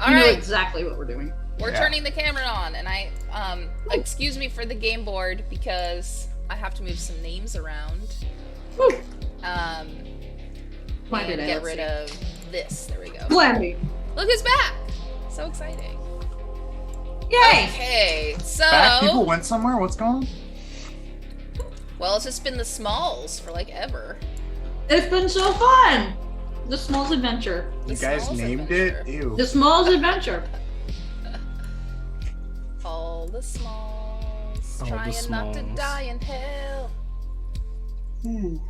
All you know right. exactly what we're doing. We're turning the camera on, and I, excuse me for the game board because I have to move some names around. Woo. And get rid of this. There we go. Calamity. Look who's back! So exciting. Yay! Okay, so... Back people went somewhere? What's going on? Well, it's just been the Smalls for, like, ever. It's been so fun! The Smalls Adventure. You guys named it? Ew. The Smalls Adventure. All the Smalls. Trying not to die in hell. Ooh.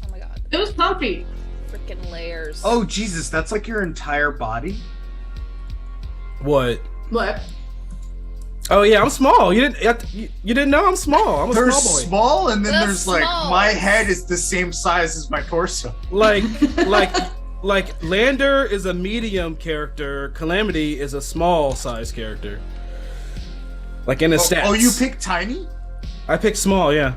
Oh my god. It was comfy. Freaking layers. Oh, Jesus, that's like your entire body? What? What? Oh yeah, I'm small. You didn't know I'm small. I'm a There's small boy. small, and then The there's like, smalls. my head is the same size as my torso. Like Lander is a medium character. Calamity is a small size character. Like in the stats. Oh, you picked tiny? I picked small. Yeah.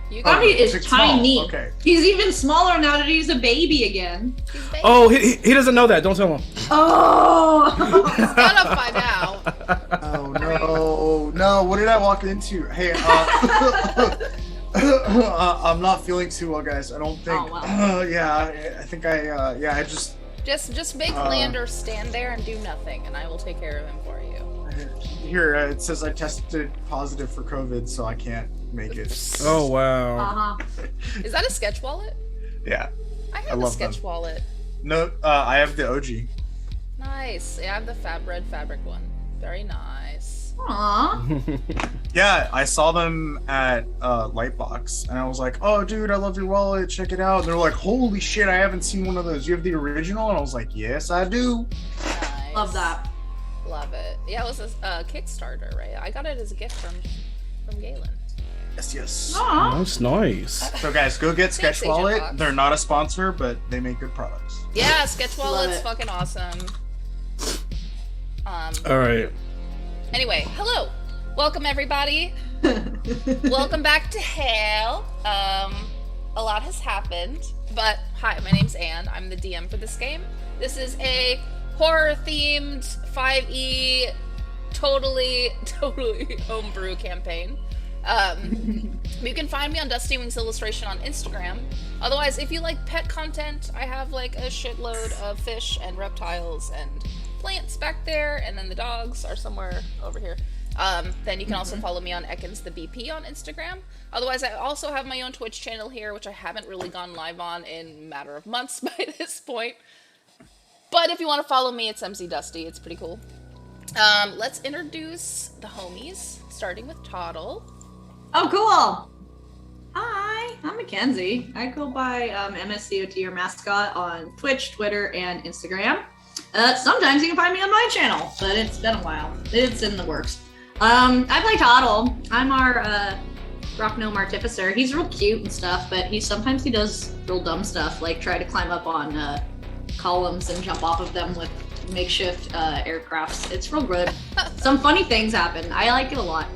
You Calamity is it's small. tiny. Okay. He's even smaller now that he's a baby again. Oh, he doesn't know that. Don't tell him. Oh! He's gonna find out. Oh no, no! What did I walk into? Hey, I'm not feeling too well, guys. I don't think. Oh, wow. Yeah, I think I just. Just make Lander stand there and do nothing, and I will take care of him for you. Here, it says I tested positive for COVID, so I can't make it. Oh wow. Uh-huh. Is that a sketch wallet? Yeah. I have a love sketch them. wallet. No, I have the OG. Nice. Yeah, I have the red fabric one. Very nice. Aw. Yeah, I saw them at Lightbox, and I was like, "Oh, dude, I love your wallet. Check it out." And they're like, "Holy shit, I haven't seen one of those. You have the original?" And I was like, "Yes, I do." Nice. Love that. Love it. Yeah, it was a Kickstarter, right? I got it as a gift from Galen. Yes, yes. Aw. Nice. So guys, go get Sketch Agent Wallet. Fox. They're not a sponsor, but they make good products. Yeah, sketch wallet's it. fucking awesome. All right. Anyway, hello. Welcome everybody. Welcome back to hell. A lot has happened, but hi, my name's Anne. I'm the DM for this game. This is a horror-themed 5e totally homebrew campaign. You can find me on Dusty Wings Illustration on Instagram. Otherwise, if you like pet content, I have like a shitload of fish and reptiles and plants back there, and then the dogs are somewhere over here. Then you can also follow me on Ekans the BP on Instagram. Otherwise, I also have my own Twitch channel here, which I haven't really gone live on in a matter of months by this point. But if you want to follow me, it's MC Dusty. It's pretty cool. Let's introduce the homies, starting with Toddle. Oh, cool. Hi, I'm Mackenzie. I go by MSCOT or mascot on Twitch, Twitter, and Instagram. Sometimes you can find me on my channel, but it's been a while. It's in the works. I play Toddle. I'm our Rock Gnome Artificer. He's real cute and stuff, but sometimes he does real dumb stuff, like try to climb up on columns and jump off of them with makeshift aircrafts. It's real good. Some funny things happen. I like it a lot.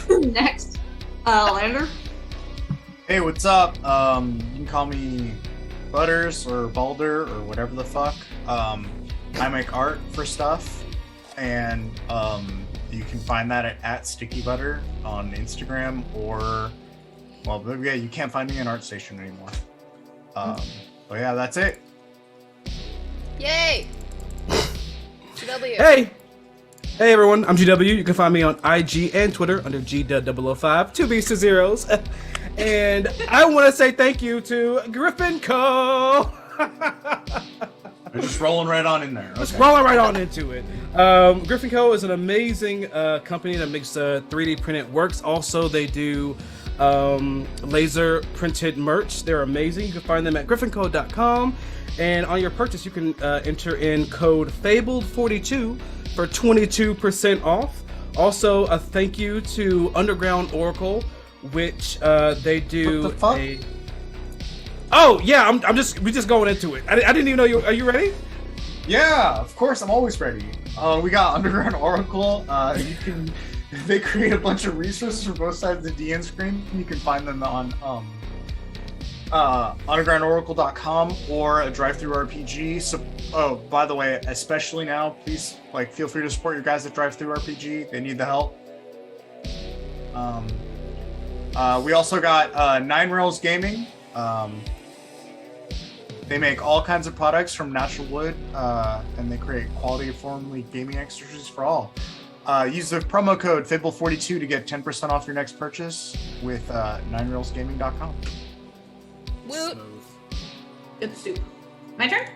Next, Lander. Hey, what's up? You can call me Butters or Balder or whatever the fuck. I make art for stuff, and you can find that at Sticky Butter on Instagram, or well, yeah, you can't find me in ArtStation anymore. But yeah, that's it. Yay! GW. Hey everyone, I'm GW. You can find me on IG and Twitter under G005, 2 B's to zeros. And I want to say thank you to Griffin Co. We're just rolling right on in there. Okay. Just rolling right on into it. Griffin Co. is an amazing company that makes 3D printed works. Also, they do laser printed merch. They're amazing. You can find them at griffinco.com. And on your purchase, you can enter in code FABLED42 for 22% off. Also, a thank you to Underground Oracle, which they do What the fuck? Oh yeah, we're just going into it. I didn't even know you. Are you ready? Yeah, of course, I'm always ready. We got Underground Oracle. They create a bunch of resources for both sides of the DN screen. You can find them on undergroundoracle.com or a drive-through RPG. So, oh, by the way, especially now, please feel free to support your guys at drive-through RPG. They need the help. We also got Nine Rails Gaming. They make all kinds of products from natural wood, and they create quality-of-form gaming accessories for all. Use the promo code Fable42 to get 10% off your next purchase with NineRailsGaming.com. Woot. Good soup. My turn?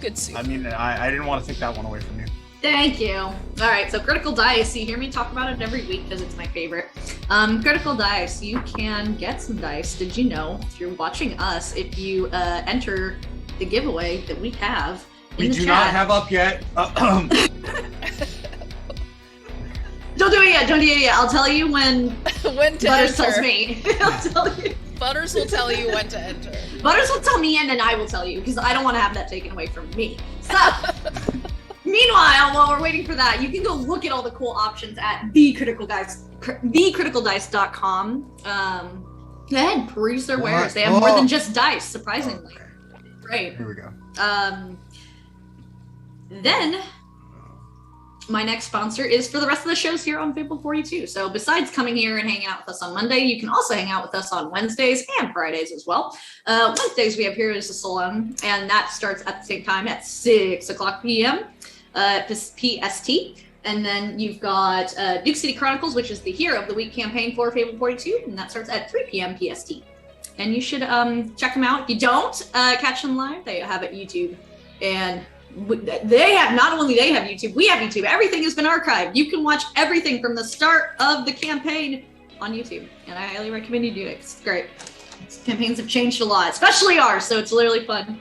Good soup. I mean, I didn't want to take that one away from you. Thank you. All right, so Critical Dice. You hear me talk about it every week because it's my favorite. Critical Dice. You can get some dice. Did you know, through watching us, if you enter the giveaway that we have in the chat. We do not have up yet. Don't do it yet. Don't do it yet. I'll tell you when when to Butters enter. tells me. I'll tell you. Butters will tell you when to enter. Butters will tell me, and then I will tell you because I don't want to have that taken away from me. So, meanwhile, while we're waiting for that, you can go look at all the cool options at thecriticaldice.com. Go ahead, peruse their wares. They have more than just dice, surprisingly. Great. Here we go. Then my next sponsor is for the rest of the shows here on Fable 42. So besides coming here and hanging out with us on Monday, you can also hang out with us on Wednesdays and Fridays as well. Wednesdays we have Heroes of Solon, and that starts at the same time at 6 o'clock p.m. PST. And then you've got Duke City Chronicles, which is the Hero of the Week campaign for Fable 42, and that starts at 3 p.m. PST. And you should check them out. If you don't catch them live, they have it YouTube. And they have, not only they have YouTube, we have YouTube. Everything has been archived. You can watch everything from the start of the campaign on YouTube. And I highly recommend you do it. It's great. Campaigns have changed a lot, especially ours, so it's literally fun.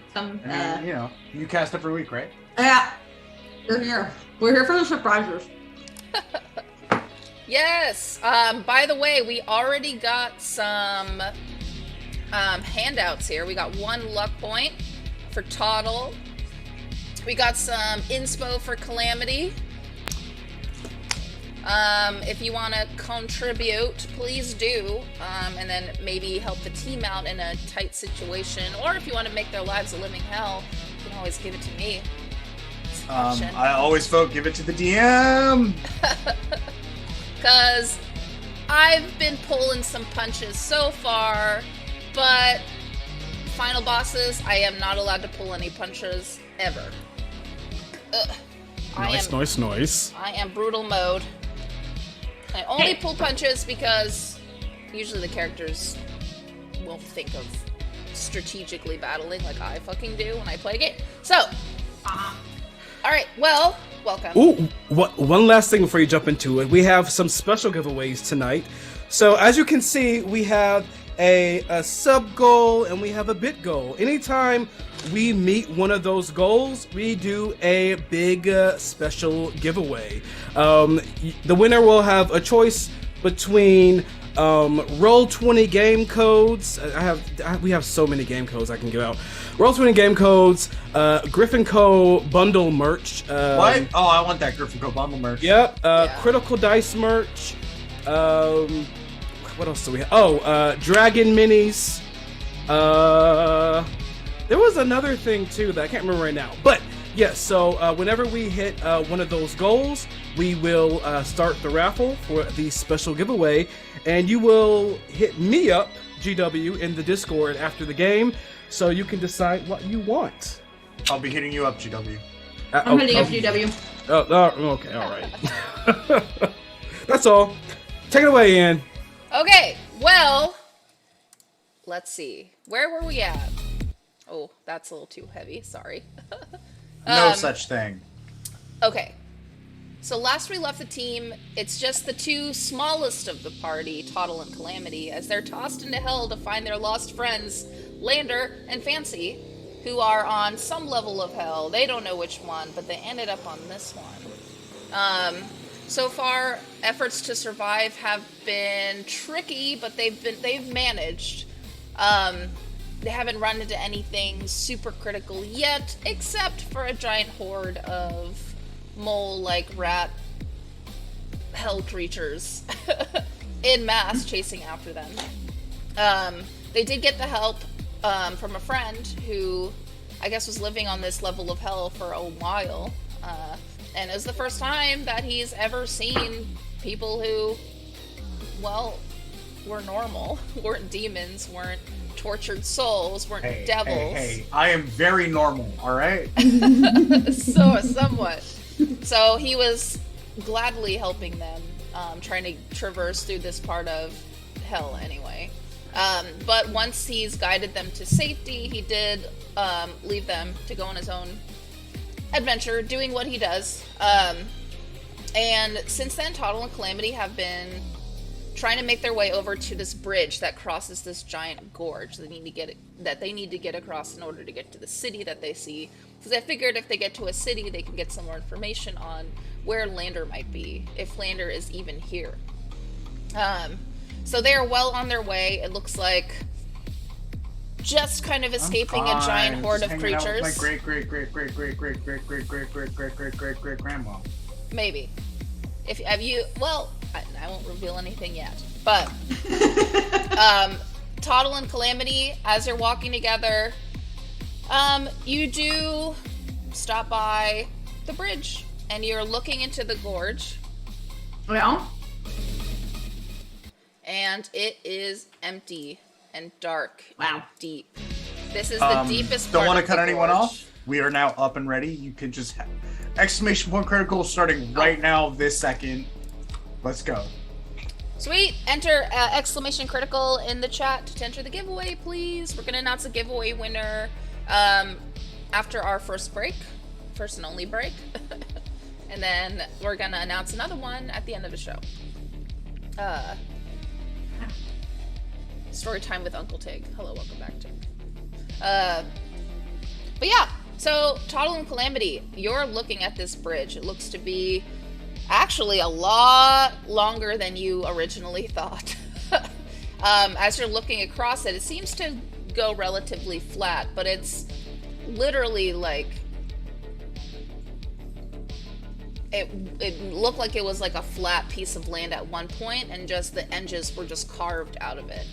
You cast every week, right? Yeah. We're here. We're here for the surprises. Yes. By the way, we already got some handouts here. We got 1 luck point for Toddle. We got some inspo for Calamity. If you want to contribute, please do. And then maybe help the team out in a tight situation. Or if you want to make their lives a living hell, you can always give it to me. I always vote give it to the DM. Because I've been pulling some punches so far, but final bosses, I am not allowed to pull any punches ever. Nice. I am brutal mode. I only pull punches because usually the characters won't think of strategically battling like I fucking do when I play a game. So, alright, well, welcome. Ooh, one last thing before you jump into it. We have some special giveaways tonight. So as you can see, we have a sub goal and we have a bit goal. Anytime we meet one of those goals, we do a big special giveaway. The winner will have a choice between Roll20 game codes. We have so many game codes I can give out. Roll20 game codes, Griffin Co. bundle merch. What? Oh, I want that Griffin Co. bundle merch. Yep. Critical Dice merch. What else do we have? Oh, Dragon minis. There was another thing too that I can't remember right now. But yes, so whenever we hit one of those goals, we will start the raffle for the special giveaway, and you will hit me up, GW, in the Discord after the game, so you can decide what you want. I'll be hitting you up, GW. I'm hitting up GW. Okay, all right. That's all. Take it away, Ian. Okay, well, let's see. Where were we at? Oh, that's a little too heavy. Sorry. No such thing. Okay. So last we left the team, it's just the 2 smallest of the party, Toddle and Calamity, as they're tossed into hell to find their lost friends, Lander and Fancy, who are on some level of hell. They don't know which one, but they ended up on this one. So far, efforts to survive have been tricky, but they've managed. They haven't run into anything super critical yet, except for a giant horde of mole-like rat hell creatures in mass chasing after them. They did get the help from a friend who I guess was living on this level of hell for a while. And it was the first time that he's ever seen people who, well, were normal, weren't demons, weren't tortured souls, weren't devils. Hey, I am very normal, alright? So, somewhat. So he was gladly helping them, trying to traverse through this part of hell anyway. But once he's guided them to safety, he did leave them to go on his own adventure, doing what he does. And since then, Toddle and Calamity have been trying to make their way over to this bridge that crosses this giant gorge that they need to get across in order to get to the city that they see. Because I figured if they get to a city, they can get some more information on where Lander might be, if Lander is even here. So they are well on their way. It looks like just kind of escaping a giant horde of creatures. My great grandma. Maybe. Have you? Well, I won't reveal anything yet. But Toddle and Calamity, as you're walking together, you do stop by the bridge, and you're looking into the gorge. Well, and it is empty and dark. Wow. And deep. This is the deepest part. Don't want to of cut the anyone gorge. off. We are now up and ready. You can just exclamation point critical starting right now this second. Let's go. Sweet. Enter exclamation critical in the chat to enter the giveaway, please. We're gonna announce a giveaway winner after our first and only break, and then we're gonna announce another one at the end of the show. Story time with Uncle Tig. Hello, welcome back, Tig. But yeah, so Toddle and Calamity, you're looking at this bridge. It looks to be actually a lot longer than you originally thought. As you're looking across it, it seems to go relatively flat, but it's literally like it looked like it was like a flat piece of land at one point, and just the edges were just carved out of it.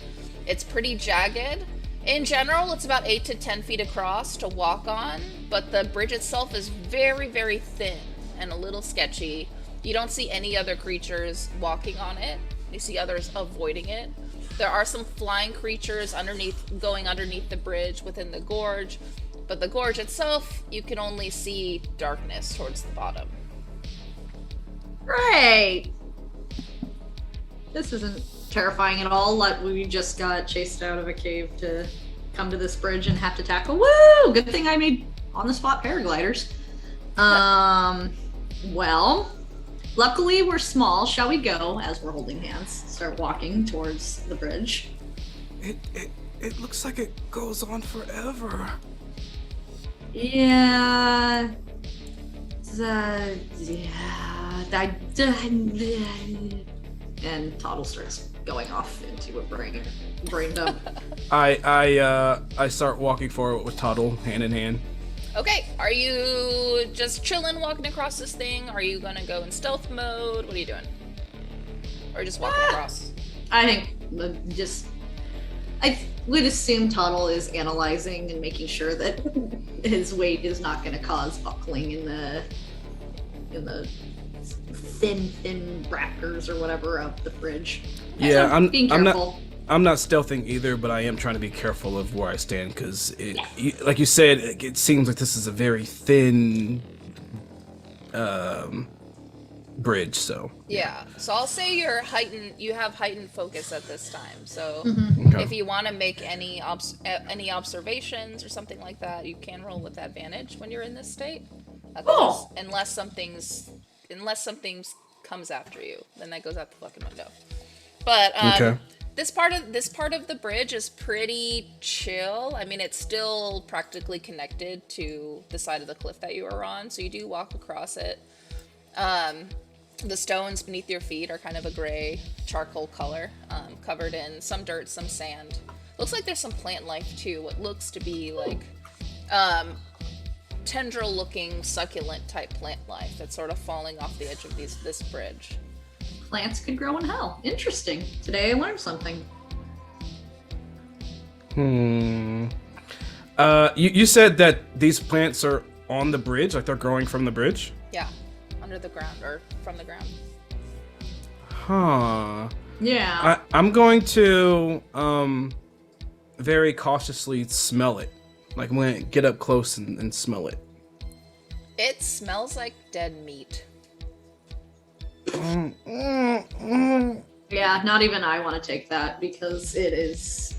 It's pretty jagged. In general, it's about 8 to 10 feet across to walk on, but the bridge itself is very, very thin and a little sketchy. You don't see any other creatures walking on it. You see others avoiding it. There are some flying creatures going underneath the bridge within the gorge, but the gorge itself, you can only see darkness towards the bottom. great. This isn't terrifying at all. Like we just got chased out of a cave to come to this bridge and have to tackle. Woo! Good thing I made on-the-spot paragliders. Well, luckily we're small. Shall we go? As we're holding hands, start walking towards the bridge. It looks like it goes on forever. Yeah. And Toddle starts going off into a brain dump. I start walking forward with Toddle, hand in hand. Okay, are you just chilling walking across this thing? Are you gonna go in stealth mode? What are you doing? Or just walking across? I think I would assume Toddle is analyzing and making sure that his weight is not going to cause buckling in the thin wrappers or whatever of the bridge. Yeah, so being careful. I'm not stealthing either, but I am trying to be careful of where I stand because, like you said, it seems like this is a very thin bridge. So Yeah. So I'll say you have heightened focus at this time. So Okay. if you want to make any observations or something like that, you can roll with advantage when you're in this state. Unless something comes after you, then that goes out the fucking window. But Okay. this part of the bridge is pretty chill. I mean, it's still practically connected to the side of the cliff that you are on, so you do walk across it. The stones beneath your feet are kind of a gray charcoal color, covered in some dirt, some sand. Looks like there's some plant life too. What looks to be like tendril-looking, succulent-type plant life that's sort of falling off the edge of this bridge. Plants could grow in hell. Interesting. Today I learned something. You said that these plants are on the bridge, like they're growing from the bridge? Yeah, under the ground or from the ground. Huh. Yeah. I'm going to very cautiously smell it. Like I'm gonna get up close and smell it. It smells like dead meat. Yeah, not even I want to take that because it is.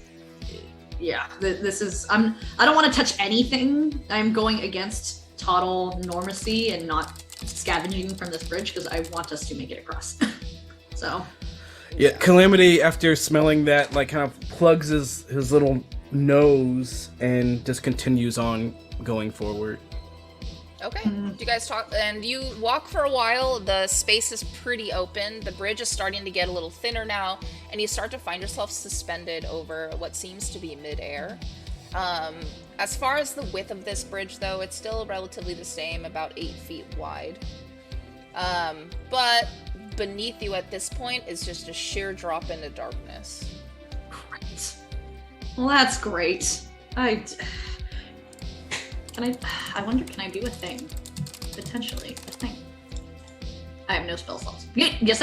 Yeah, this is. I don't want to touch anything. I'm going against total normacy and not scavenging from this bridge because I want us to make it across. So. Yeah, Calamity, after smelling that, like kind of plugs his little nose and just continues on going forward. Okay. Do you guys talk? And you walk for a while. The space is pretty open. The bridge is starting to get a little thinner now, and you start to find yourself suspended over what seems to be midair. As far as the width of this bridge, though, it's still relatively the same, about 8 feet wide. But beneath you at this point is just a sheer drop into darkness. Great. Well, that's great. I wonder, can I do a thing? Potentially, a thing. I have no spell slots. Yes,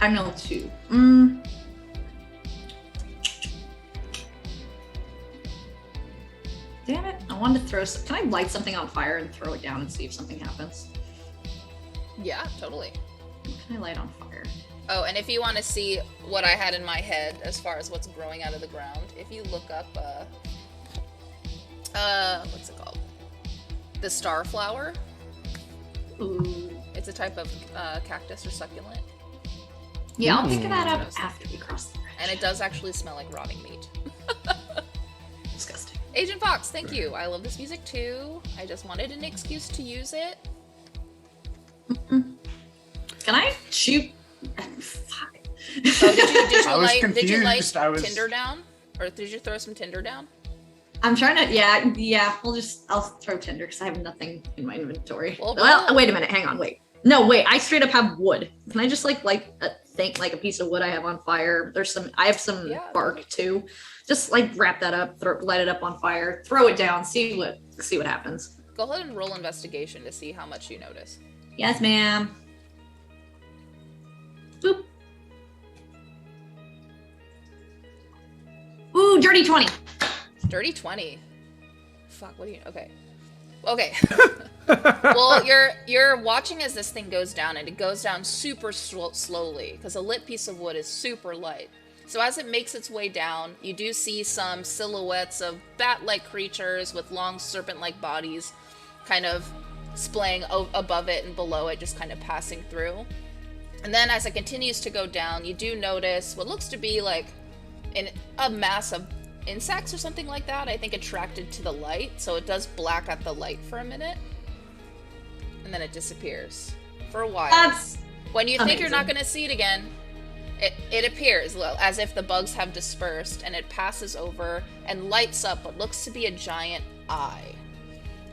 I'm level 2. Damn it, I wanted to throw can I light something on fire and throw it down and see if something happens? Yeah, totally. What can I light on fire? Oh, and if you want to see what I had in my head as far as what's growing out of the ground, if you look up, what's it called? The starflower. Ooh. It's a type of cactus or succulent. Yeah, I'll pick that up after we cross the bridge. And it does actually smell like rotting meat. Disgusting. Agent Fox, thank you. I love this music too. I just wanted an excuse to use it. Can I shoot? Fuck. Oh, did I was you light confused. tinder down? Or did you throw some tinder down? I'm trying to, yeah, I'll throw tinder because I have nothing in my inventory. Well, wait a minute, hang on, wait. No, wait, I straight up have wood. Can I just like a piece of wood I have on fire? I have some bark too. Just like wrap that up, light it up on fire, throw it down, see what happens. Go ahead and roll investigation to see how much you notice. Yes, ma'am. Boop. Ooh, dirty 20. Dirty 20. Fuck, what do you... Okay. Well, you're watching as this thing goes down, and it goes down super slowly, because a lit piece of wood is super light. So as it makes its way down, you do see some silhouettes of bat-like creatures with long serpent-like bodies kind of splaying above it and below it, just kind of passing through. And then as it continues to go down, you do notice what looks to be like a mass of insects or something like that, I think attracted to the light, so it does black out the light for a minute, and then it disappears for a while. That's when you amazing. think you're not going to see it again, it appears as if the bugs have dispersed, and it passes over and lights up what looks to be a giant eye.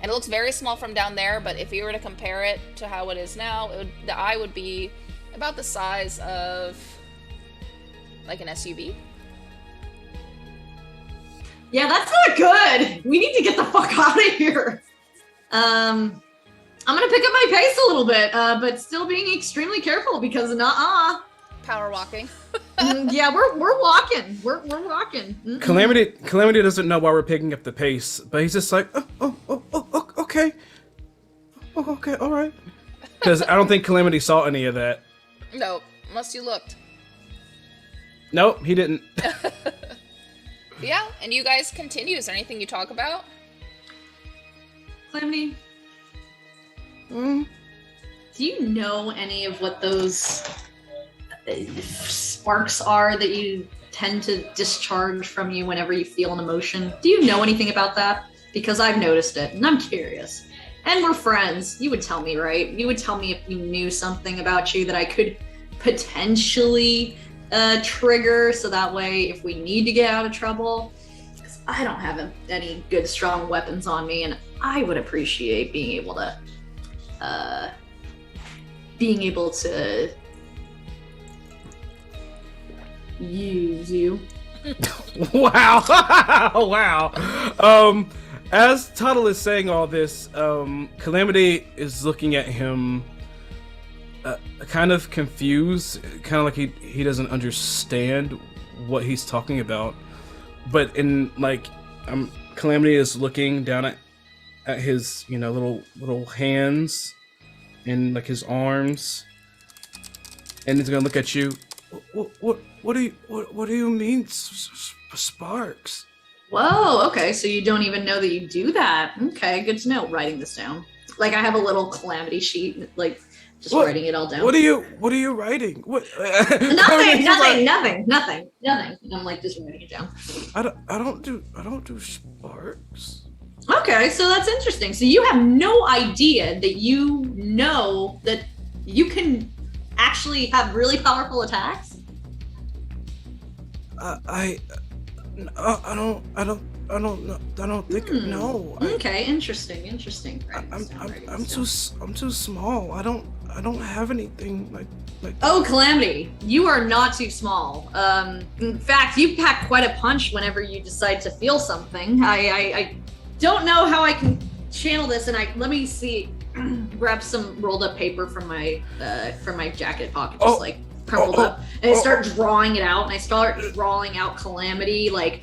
And it looks very small from down there, but if you were to compare it to how it is now, the eye would be about the size of like an SUV. Yeah, that's not good. We need to get the fuck out of here. I'm gonna pick up my pace a little bit, but still being extremely careful because Power walking. Yeah, we're walking. We're walking. Mm-mm. Calamity doesn't know why we're picking up the pace, but he's just like, okay. Oh, okay, all right. Because I don't think Calamity saw any of that. No, unless you looked. Nope, he didn't. Yeah, and you guys continue. Is there anything you talk about? Calamity, do you know any of what those sparks are that you tend to discharge from you whenever you feel an emotion? Do you know anything about that? Because I've noticed it, and I'm curious. And we're friends. You would tell me, right? You would tell me if you knew something about you that I could potentially trigger, so that way if we need to get out of trouble, because I don't have any good strong weapons on me, and I would appreciate being able to use you. Wow. Wow. As Tuttle is saying all this, Calamity is looking at him, kind of confused, kind of like he doesn't understand what he's talking about. But Calamity is looking down at his, little hands and like his arms, and he's gonna look at you. What do you mean, sparks? Whoa, okay, so you don't even know that you do that. Okay, good to know. Writing this down. Like I have a little Calamity sheet, like just writing it all down. What are you writing? What? Nothing. I'm like just writing it down. I don't do sparks. Okay, so that's interesting. So you have no idea that you know that you can actually have really powerful attacks? I don't think no. Okay, interesting. I'm too small. I don't have anything like. Oh, Calamity, you are not too small. In fact, you pack quite a punch whenever you decide to feel something. I don't know how I can channel this, and let me see. Grab some rolled up paper from my jacket pocket, just crumpled up, and I start drawing it out, and I start drawing out Calamity, like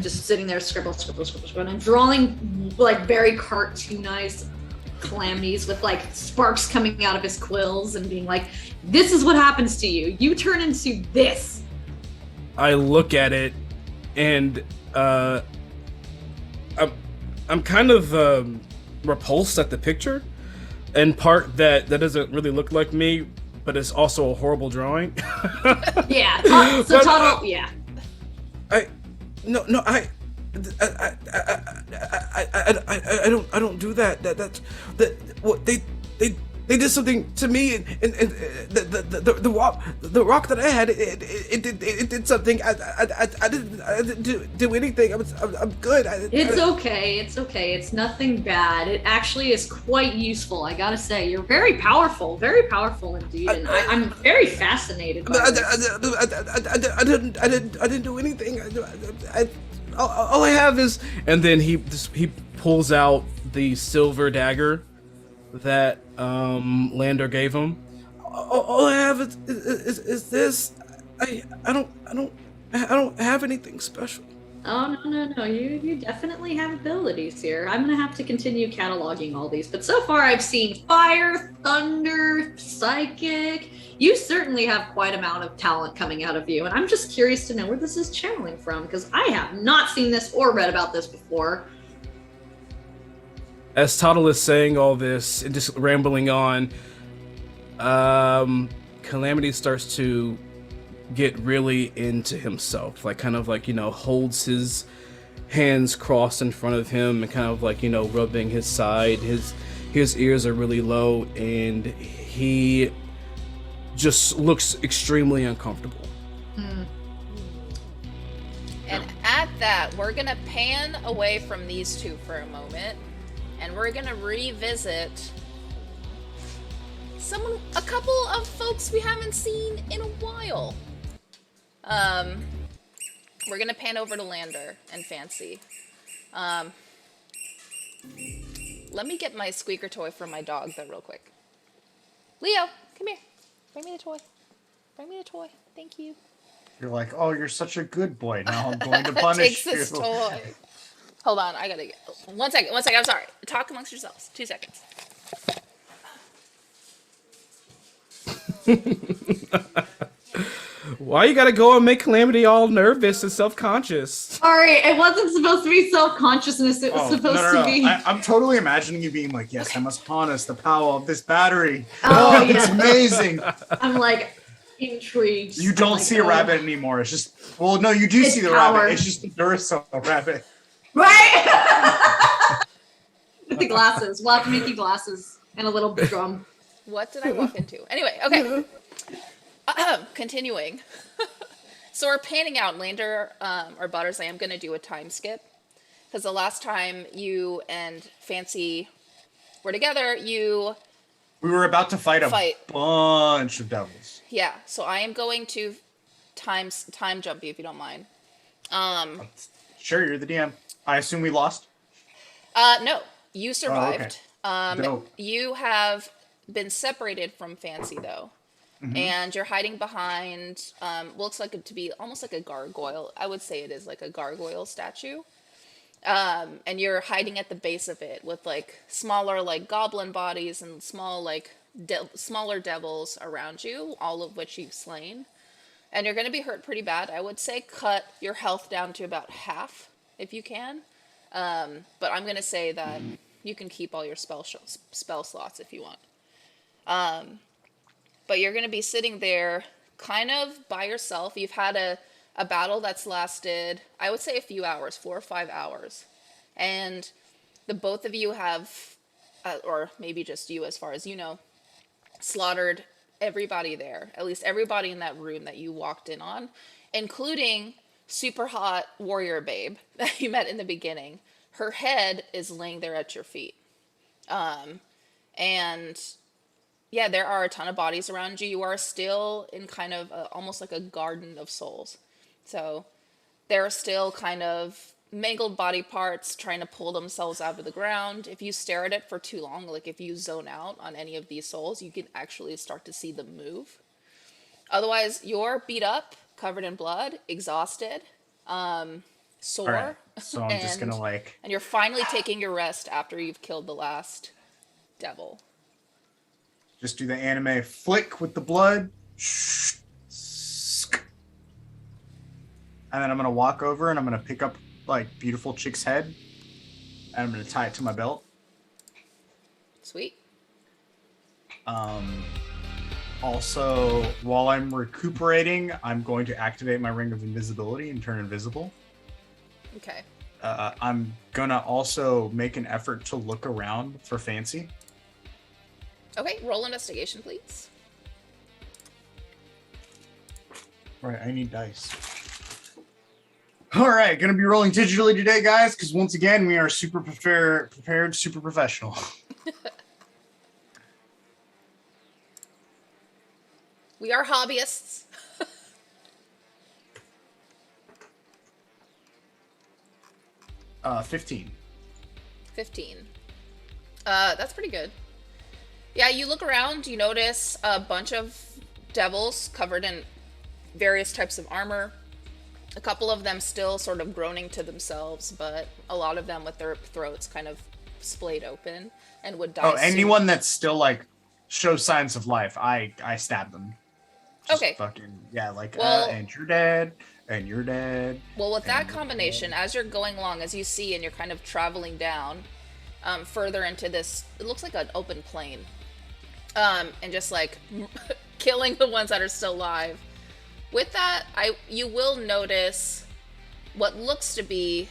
just sitting there, scribble, and I'm drawing like very cartoonized Calamities with like sparks coming out of his quills and being like, this is what happens to you. You turn into this. I look at it, and I'm kind of repulsed at the picture, and part that doesn't really look like me, but it's also a horrible drawing. Yeah. So Tuttle, yeah. I don't do that. That's what they did something to me, and the rock that I had, it did something. I didn't do anything. I'm good. It's okay. It's nothing bad. It actually is quite useful. I gotta say, you're very powerful indeed, and I'm very fascinated by this. I didn't do anything. All I have is, and then he pulls out the silver dagger that Lander gave him. All I have is this. I don't have anything special. Oh no! You definitely have abilities here. I'm gonna have to continue cataloging all these, but so far I've seen fire, thunder, psychic. You certainly have quite an amount of talent coming out of you, and I'm just curious to know where this is channeling from, because I have not seen this or read about this before. As Tuttle is saying all this and just rambling on, Calamity starts to get really into himself, holds his hands crossed in front of him and rubbing his side. His ears are really low, and he just looks extremely uncomfortable. And at that, we're gonna pan away from these two for a moment, and we're gonna revisit a couple of folks we haven't seen in a while. We're gonna pan over to Lander and Fancy. Let me get my squeaker toy from my dog though real quick. Leo, come here. Bring me the toy. Thank you. You're like, oh, you're such a good boy. Now I'm going to punish Takes this toy. Hold on, I gotta get... One second, I'm sorry. Talk amongst yourselves. 2 seconds. Why you gotta go and make Calamity all nervous and self-conscious? Sorry, it wasn't supposed to be self-consciousness. It was supposed to be... I'm totally imagining you being like, yes, I must harness the power of this battery. Oh, yeah. It's amazing. I'm like intrigued. You don't see a rabbit anymore. It's just... Well, no, you do see the rabbit. It's just the Duracell rabbit. Right? With the glasses. We'll have to make you glasses and a little drum. What did I walk into? Anyway, okay. Continuing. So we're panning out. Lander, or Butters, I am going to do a time skip. Because the last time you and Fancy were together, we were about to fight a bunch of devils. Yeah, so I am going to time jump you, if you don't mind. Sure, you're the DM. I assume we lost? No, you survived. Dope. You have been separated from Fancy though, and you're hiding behind. Looks like it to be almost like a gargoyle. I would say it is like a gargoyle statue. And you're hiding at the base of it with like smaller like goblin bodies and small like smaller devils around you, all of which you've slain. And you're going to be hurt pretty bad. I would say cut your health down to about half if you can. But I'm going to say that you can keep all your spell slots if you want. But you're going to be sitting there kind of by yourself. You've had a battle that's lasted, I would say, a few hours, 4 or 5 hours. And the both of you have, or maybe just you as far as you know, slaughtered everybody there. At least everybody in that room that you walked in on, including super hot warrior babe that you met in the beginning. Her head is laying there at your feet. And yeah, there are a ton of bodies around you. You are still in kind of almost like a garden of souls. So there are still kind of mangled body parts trying to pull themselves out of the ground. If you stare at it for too long, like if you zone out on any of these souls, you can actually start to see them move. Otherwise, you're beat up, covered in blood, exhausted, sore. Right. So I'm just gonna like... And you're finally taking your rest after you've killed the last devil. Just do the anime flick with the blood. And then I'm going to walk over and I'm going to pick up, like, beautiful chick's head. And I'm going to tie it to my belt. Sweet. Also, while I'm recuperating, I'm going to activate my Ring of Invisibility and turn invisible. Okay. I'm going to also make an effort to look around for Fancy. Okay, roll investigation, please. Right, I need dice. All right, gonna be rolling digitally today, guys, because once again, we are super prepared, super professional. We are hobbyists. 15. 15. That's pretty good. Yeah, you look around, you notice a bunch of devils covered in various types of armor. A couple of them still sort of groaning to themselves, but a lot of them with their throats kind of splayed open and would die soon. Anyone that's still, like, shows signs of life, I stab them. Just okay. Fucking, yeah, like, well, and you're dead, and you're dead. Well, with that combination, as you're going along, as you see, and you're kind of traveling down further into this, it looks like an open plain. And just, like, killing the ones that are still alive. With that, you will notice what looks to be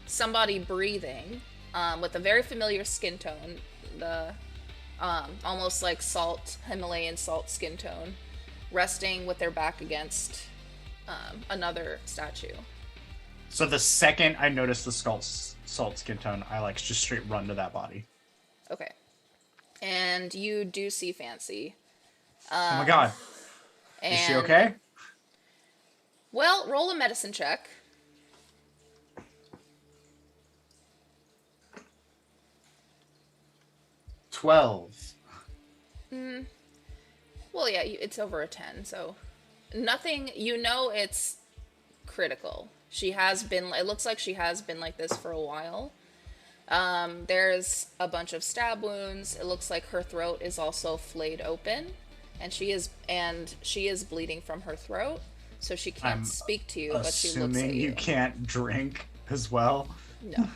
somebody breathing with a very familiar skin tone, the almost like Himalayan salt skin tone, resting with their back against another statue. So the second I notice the salt skin tone, I like just straight run to that body. Okay. And you do see Fancy. Oh my god. Is she okay? Well, roll a medicine check. 12. Well, yeah, it's over a 10, so nothing, it's critical. She has been, it looks like she has been like this for a while. There's a bunch of stab wounds. It looks like her throat is also flayed open, and she is bleeding from her throat, so she can't speak to you, but she looks at you. Assuming you can't drink as well. No.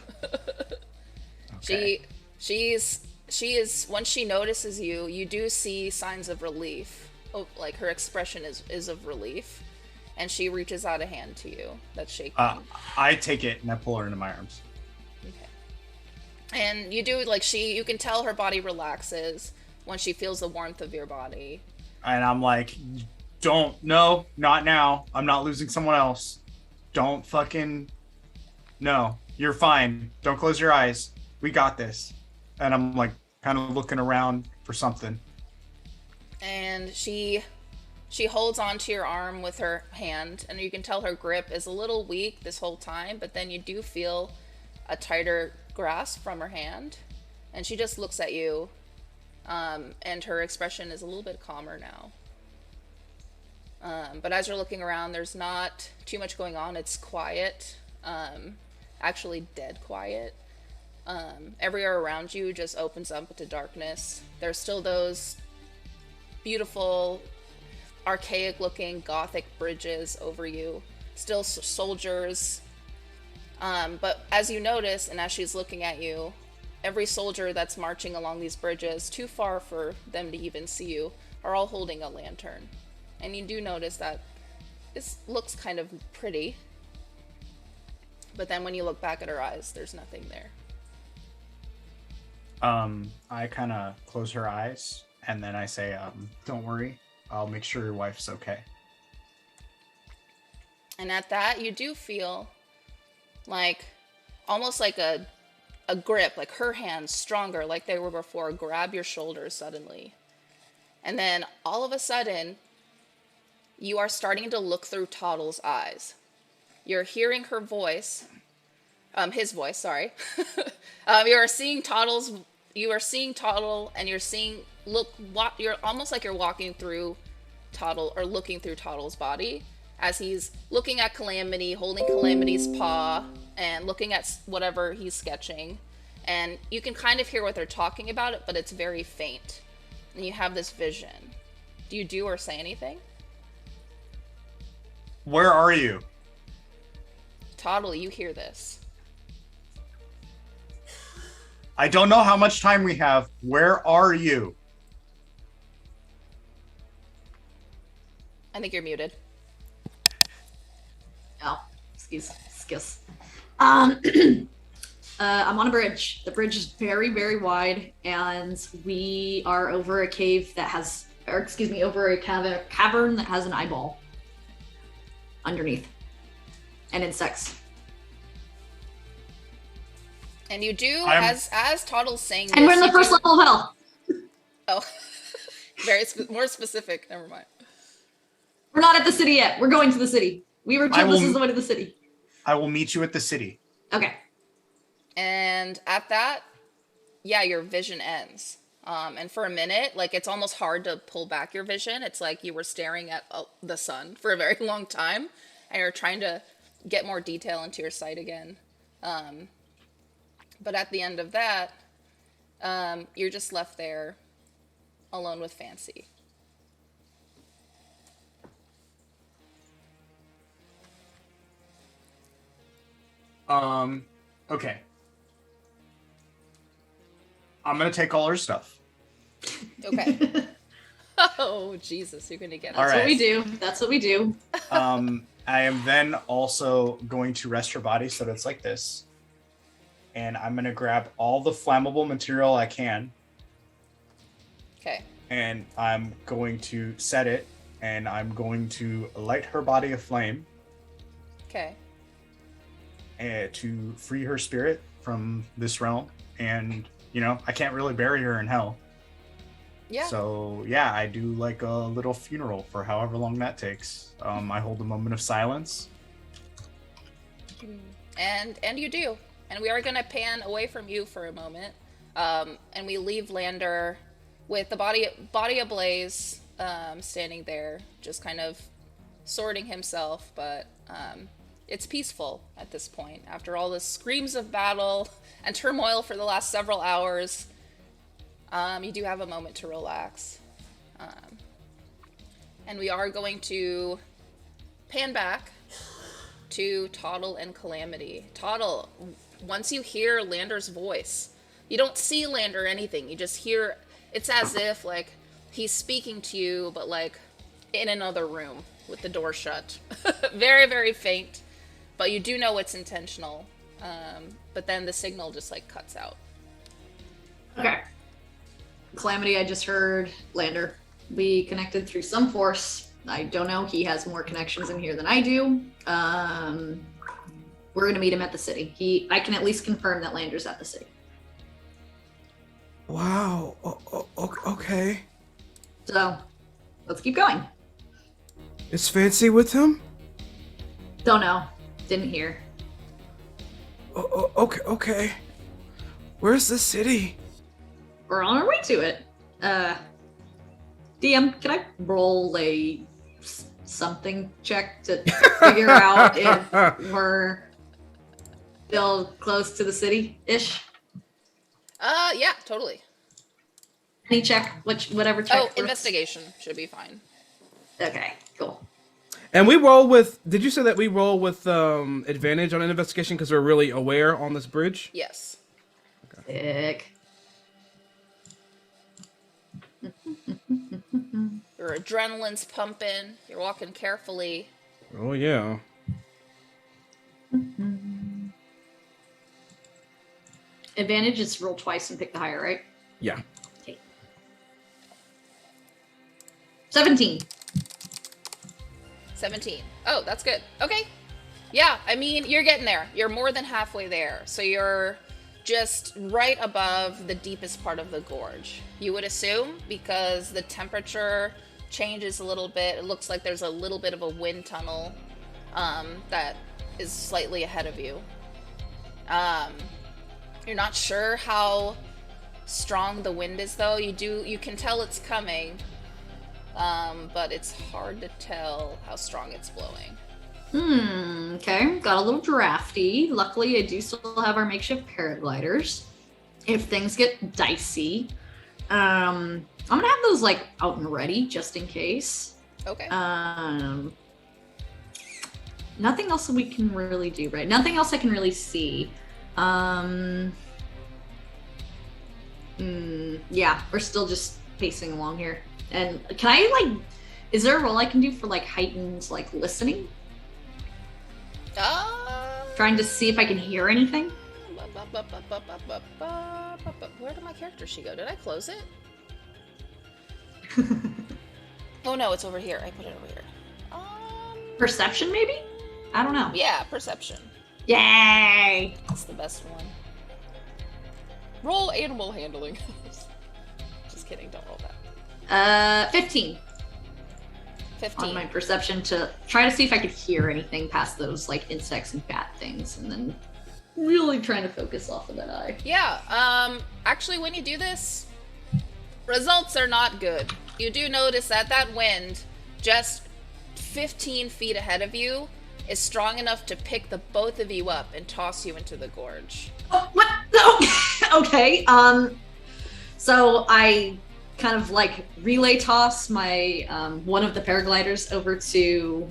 Okay. She is once she notices you, you do see signs of relief. Oh, like her expression is of relief, and she reaches out a hand to you that's shaking. I take it and I pull her into my arms. Okay. And you do, like, you can tell her body relaxes when she feels the warmth of your body. And I'm like, no, not now. I'm not losing someone else. Don't fucking, no, you're fine. Don't close your eyes. We got this. And I'm like kind of looking around for something. And she holds onto your arm with her hand, and you can tell her grip is a little weak this whole time, but then you do feel a tighter grasp from her hand, and she just looks at you, and her expression is a little bit calmer now. But as you're looking around, there's not too much going on. It's quiet, actually dead quiet. Everywhere around you just opens up into darkness. There's still those beautiful, archaic-looking Gothic bridges over you. Still soldiers. But as you notice, and as she's looking at you, every soldier that's marching along these bridges, too far for them to even see you, are all holding a lantern. And you do notice that this looks kind of pretty. But then when you look back at her eyes, there's nothing there. I kind of close her eyes, and then I say, don't worry, I'll make sure your wife's okay. And at that, you do feel like, almost like a grip, like her hands stronger, like they were before, grab your shoulders suddenly. And then, all of a sudden, you are starting to look through Toddle's eyes. You're hearing her voice, his voice, sorry. You are seeing Toddle, and you're almost like you're walking through Toddle, or looking through Toddle's body, as he's looking at Calamity, holding Calamity's paw, and looking at whatever he's sketching. And you can kind of hear what they're talking about it, but it's very faint. And you have this vision. Do you do or say anything? Where are you? Toddle, you hear this. I don't know how much time we have. Where are you? I think you're muted. Oh, excuse. I'm on a bridge. The bridge is very, very wide, and we are over a cave that has, over a cavern that has an eyeball underneath, and insects. And you do, as Toddle's saying, and we're in the first level of hell. Oh, very more specific. Never mind. We're not at the city yet. We're going to the city. We were told this is the way to the city. I will meet you at the city. Okay. And at that, yeah, your vision ends. And for a minute, like, it's almost hard to pull back your vision. It's like you were staring at the sun for a very long time, and you're trying to get more detail into your sight again. But at the end of that, you're just left there alone with Fancy. Okay. I'm gonna take all her stuff. Okay. Oh, Jesus, you're gonna get it. That's what we do. That's what we do. I am then also going to rest her body so that it's like this. And I'm gonna grab all the flammable material I can. Okay. And I'm going to set it, and I'm going to light her body aflame. Okay. To free her spirit from this realm. And, I can't really bury her in hell. Yeah. So, yeah, I do like a little funeral for however long that takes. I hold a moment of silence. And you do. And we are going to pan away from you for a moment. And we leave Lander with the body ablaze, standing there, just kind of sorting himself. But it's peaceful at this point. After all the screams of battle and turmoil for the last several hours, you do have a moment to relax. And we are going to pan back to Toddle and Calamity. Toddle, once you hear Lander's voice, you don't see Lander or anything. You just hear, it's as if, like, he's speaking to you, but, like, in another room with the door shut. Very, very faint. But you do know it's intentional. But then the signal just, like, cuts out. Okay. Calamity, I just heard Lander. We connected through some force. I don't know. He has more connections in here than I do. We're going to meet him at the city. I can at least confirm that Lander's at the city. Wow. Okay. So, let's keep going. Is Fancy with him? Don't know. Didn't hear. Okay. Where's the city? We're on our way to it. DM, can I roll a something check to figure out if we're still close to the city-ish? Yeah, totally. Any check, whatever check. Oh, investigation should be fine. Okay, cool. And we roll with. Did you say that we roll with advantage on an investigation because we're really aware on this bridge? Yes. Sick. Your adrenaline's pumping. You're walking carefully. Oh yeah. Advantage is roll twice and pick the higher, right? Yeah. Okay. 17. 17. Oh, that's good. Okay. Yeah, I mean, you're getting there. You're more than halfway there. So you're just right above the deepest part of the gorge. You would assume, because the temperature changes a little bit. It looks like there's a little bit of a wind tunnel that is slightly ahead of you. You're not sure how strong the wind is, though. You can tell it's coming, but it's hard to tell how strong it's blowing. Okay. Got a little drafty. Luckily, I do still have our makeshift paragliders. If things get dicey, I'm gonna have those like out and ready just in case. Okay. Nothing else we can really do, right? Nothing else I can really see. Yeah, we're still just pacing along here. And can I like, is there a role I can do for like heightened like listening? Trying to see if I can hear anything. Where did my character sheet go? Did I close it? Oh no, it's over here. I put it over here. Perception, maybe? I don't know. Yeah, perception. Yay! That's the best one. Roll animal handling. Just kidding, don't roll that. 15. 15. On my perception to try to see if I could hear anything past those like insects and bat things, and then really trying to focus off of that eye. Yeah, actually when you do this, results are not good. You do notice that that wind just 15 feet ahead of you is strong enough to pick the both of you up and toss you into the gorge. Oh, what? Okay. So I kind of like relay toss my one of the paragliders over to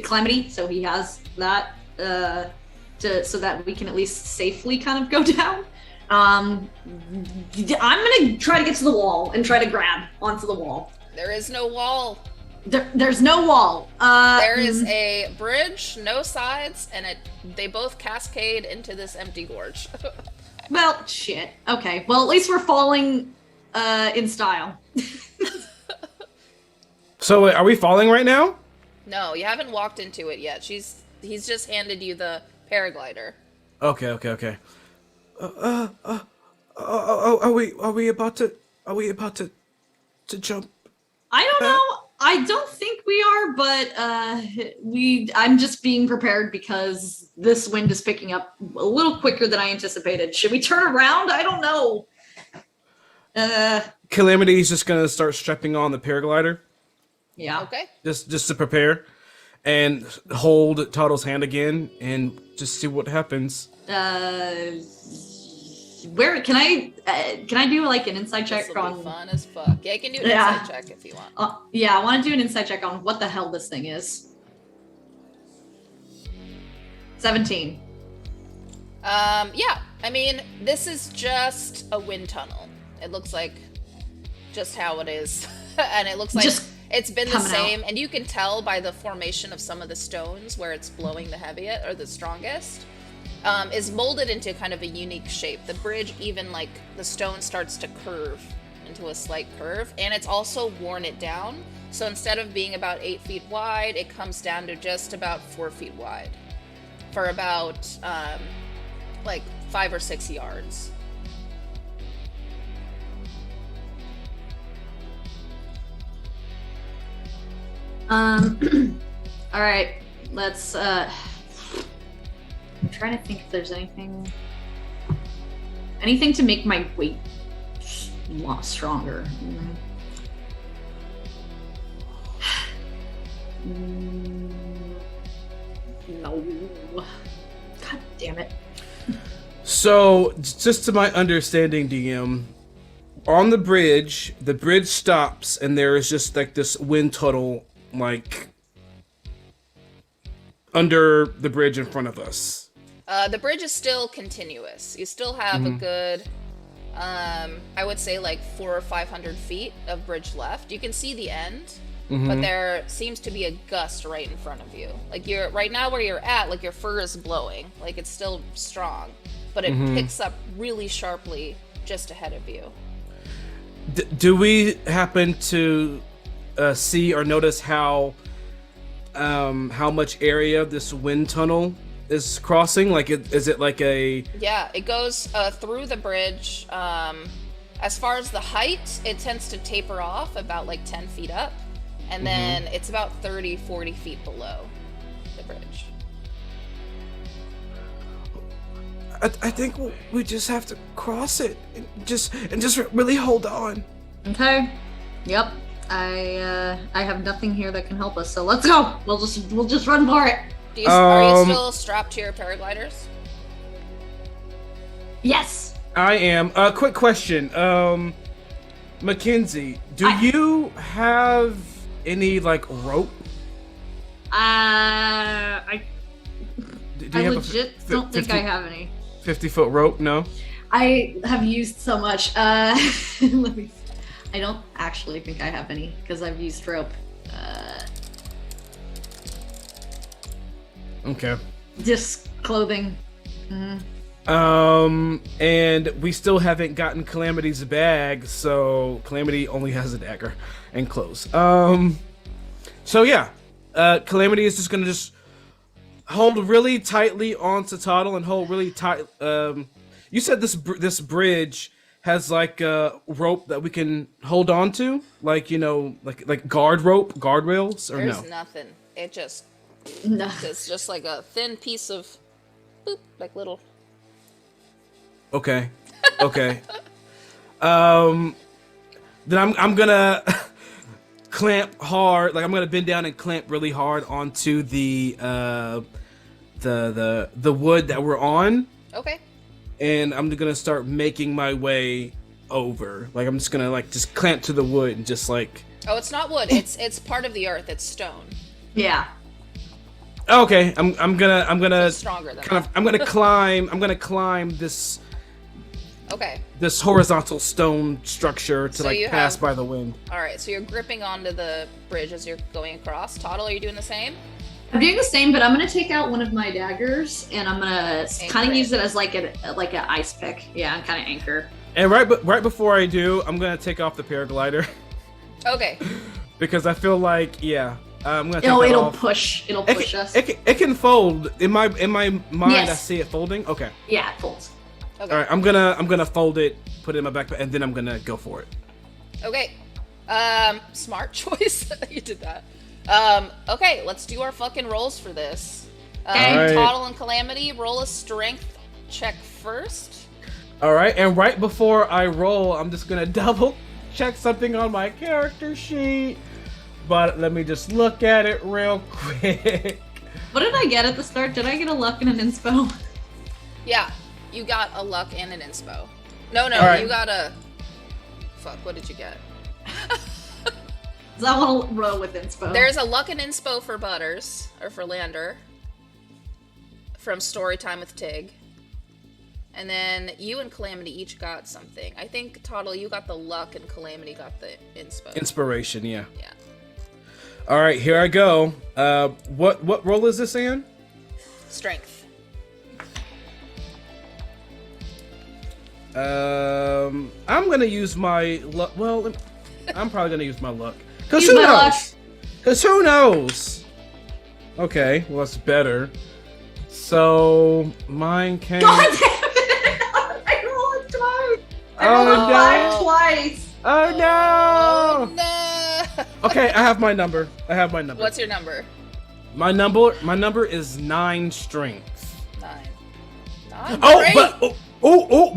Calamity, so he has that so that we can at least safely kind of go down. I'm gonna try to get to the wall and try to grab onto the wall. There is no wall. There's no wall. There is a bridge, no sides, and they both cascade into this empty gorge. Well, shit. Okay. Well, at least we're falling in style. So are we falling right now? No, you haven't walked into it yet. He's just handed you the paraglider. Okay. Are we about to jump? I don't know. I don't think we are, but I'm just being prepared because this wind is picking up a little quicker than I anticipated. Should we turn around? I don't know. Calamity's just gonna start strapping on the paraglider. Yeah. Okay. Just to prepare, and hold Toddle's hand again, and just see what happens. Where can I do like an insight check This'll on? be fun as fuck. Yeah, you can do an insight check if you want. Yeah, I want to do an insight check on what the hell this thing is. 17. Yeah. I mean, this is just a wind tunnel. It looks like just how it is, and it looks like Just it's been the coming same. And you can tell by the formation of some of the stones where it's blowing the heaviest or the strongest. Is molded into kind of a unique shape. The bridge, even like the stone starts to curve into a slight curve, and it's also worn it down. So instead of being about 8 feet wide, it comes down to just about 4 feet wide for about like 5 or 6 yards. All right, let's trying to think if there's anything to make my weight a lot stronger. No. God damn it. So, just to my understanding, DM, on the bridge stops, and there is just like this wind tunnel, like under the bridge in front of us. The bridge is still continuous. You still have a good, I would say like 400 or 500 feet of bridge left. You can see the end, but there seems to be a gust right in front of you. Like you're right now where you're at, like your fur is blowing, like it's still strong, but it picks up really sharply just ahead of you. Do we happen to see or notice how much area this wind tunnel is crossing? Like, is it like a... Yeah, it goes through the bridge. As far as the height, it tends to taper off about like 10 feet up. And then it's about 30, 40 feet below the bridge. I think we just have to cross it and just really hold on. Okay. Yep. I have nothing here that can help us, so let's go. We'll just run for it. Are you still strapped to your paragliders? Yes. I am. Quick question. Mackenzie, do you have any like rope? I legit don't think I have any. 50-foot rope? No. I have used so much. Let me. I don't actually think I have any because I've used rope. Okay. Just clothing. And we still haven't gotten Calamity's bag, so Calamity only has a dagger and clothes. So yeah, Calamity is just gonna hold really tightly onto Toddle and hold really tight. You said this bridge has like a rope that we can hold on to, like like guardrails, or There's no? nothing. It just No. it's just like a thin piece of boop, like little. Okay. Then I'm gonna clamp hard. Like I'm gonna bend down and clamp really hard onto the wood that we're on. Okay. And I'm gonna start making my way over. Like I'm just gonna just clamp to the wood and just like. Oh, it's not wood. It's part of the earth. It's stone. Yeah. Okay, I'm gonna It's stronger than kind that. of I'm gonna climb this. Okay. This horizontal stone structure to So you pass have- by the wind. All right. So you're gripping onto the bridge as you're going across. Toddle, are you doing the same? I'm doing the same, but I'm gonna take out one of my daggers and I'm gonna kind of use it as like an ice pick. Yeah, and kind of anchor. And right before I do, I'm gonna take off the paraglider Okay. because I feel like I'm gonna take It'll that off. push us. It can fold in my mind. Yes. I see it folding. Okay. Yeah, it folds. Okay. All right. I'm gonna fold it, put it in my backpack, and then I'm gonna go for it. Okay. Smart choice that you did that. Okay, let's do our fucking rolls for this. Okay. Alright. Toddle and Calamity, roll a strength check first. All right. And right before I roll, I'm just gonna double check something on my character sheet. But let me just look at it real quick. What did I get at the start? Did I get a luck and an inspo? Yeah, you got a luck and an inspo. No, Alright. you got a... Fuck, what did you get? Because I want to roll with inspo. There's a luck and inspo for Butters, or for Lander, from Storytime with Tig. And then you and Calamity each got something. I think, Toddle, you got the luck and Calamity got the inspo. Inspiration, yeah. Yeah. All right, here I go. What roll is this, Ann? Strength. I'm gonna use my luck. Well, I'm probably gonna use my luck. Cause Use who my luck. knows? Cause who knows? Okay, well that's better. So mine came. God damn it! I rolled twice. I Oh, rolled a no. 5 twice. Oh no! No! Okay, I have my number. What's your number? My number is 9 strength. 9. Not Oh, great.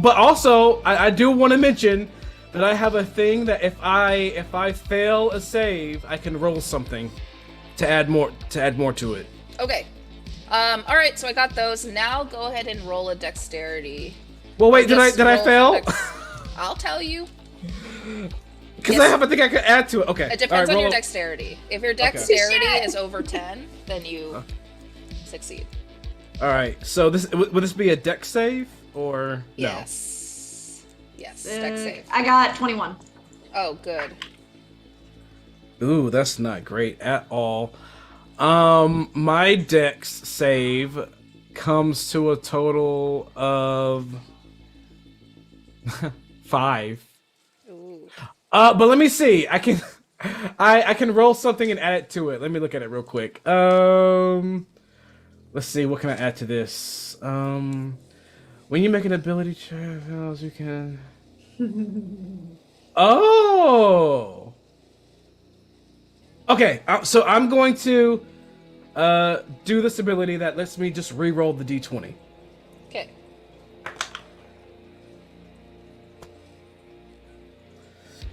but also I do want to mention that I have a thing that if I fail a save, I can roll something to add more to it. Okay. All right. So I got those. Now go ahead and roll a dexterity. Well, wait, did I fail? I'll tell you. Because I have a thing I could add to it. Okay. It depends All right, on your roll dexterity. If your dexterity is over 10, then you succeed. All right. So would this be a dex save or no? Yes. Yes. Dex save. I got 21. Oh, good. Ooh, that's not great at all. My dex save comes to a total of 5. Ooh. But let me see. I can roll something and add it to it. Let me look at it real quick. Let's see. What can I add to this? When you make an ability check, you can. Oh. Okay. So I'm going to do this ability that lets me just re-roll the d20. Okay.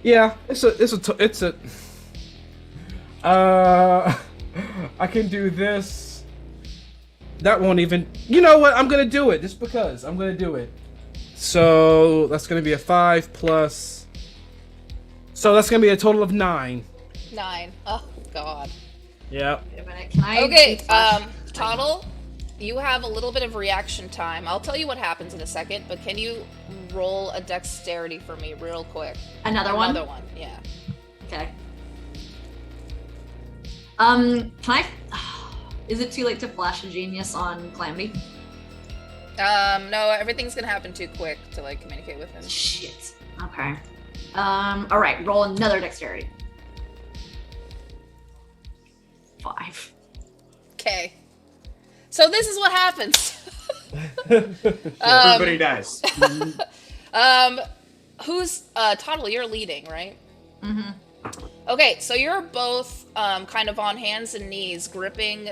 Yeah, it's a. I can do this. That won't even. You know what? I'm gonna do it just because I'm gonna do it. So that's gonna be a 5 plus. So that's gonna be a total of 9. 9. Oh God. Yeah. Wait a minute, can I? Okay. Toddle, you have a little bit of reaction time. I'll tell you what happens in a second, but can you roll a dexterity for me real quick? Another one? Another one. Yeah. Okay. Can I? Is it too late to flash a genius on Calamity? No, everything's gonna happen too quick to like communicate with him. Shit. Okay. All right. Roll another dexterity. 5. Okay. So this is what happens. Everybody dies. Who's Toddle? You're leading, right? Mm-hmm. Okay, so you're both kind of on hands and knees, gripping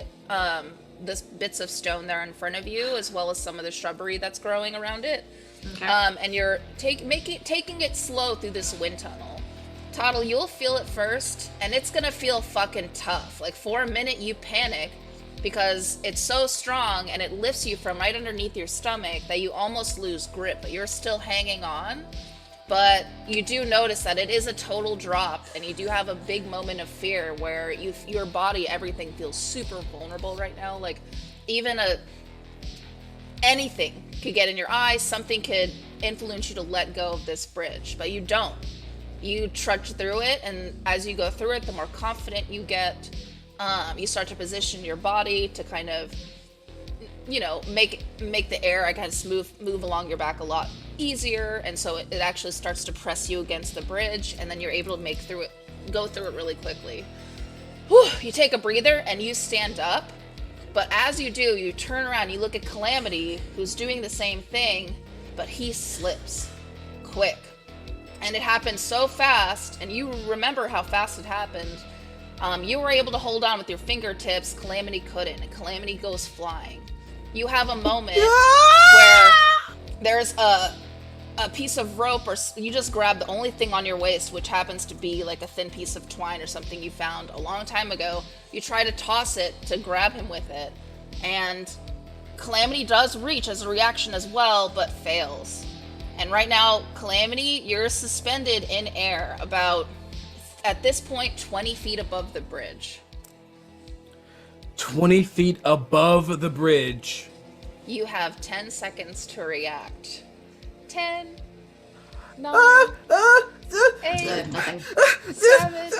this bits of stone there in front of you, as well as some of the shrubbery that's growing around it. Okay. And you're taking it slow through this wind tunnel. Toddle, you'll feel it first, and it's gonna feel fucking tough. Like for a minute, you panic because it's so strong and it lifts you from right underneath your stomach that you almost lose grip, but you're still hanging on. But you do notice that it is a total drop, and you do have a big moment of fear where your body, everything feels super vulnerable right now. Like even anything could get in your eyes, something could influence you to let go of this bridge, but you don't. You trudge through it, and as you go through it, the more confident you get, you start to position your body to kind of, make the air, I guess, move along your back a lot easier, and so it actually starts to press you against the bridge, and then you're able to go through it really quickly. Whew, you take a breather and you stand up, but as you do, you turn around, you look at Calamity, who's doing the same thing, but he slips quick. And it happened so fast, and you remember how fast it happened. You were able to hold on with your fingertips, Calamity couldn't, and Calamity goes flying. You have a moment where there's a piece of rope, or you just grab the only thing on your waist, which happens to be like a thin piece of twine or something you found a long time ago. You try to toss it to grab him with it, and Calamity does reach as a reaction as well, but fails. And right now, Calamity, you're suspended in air about, at this point, 20 feet above the bridge. 20 feet above the bridge. You have 10 seconds to react. 10, 9, 8, Nothing. 7.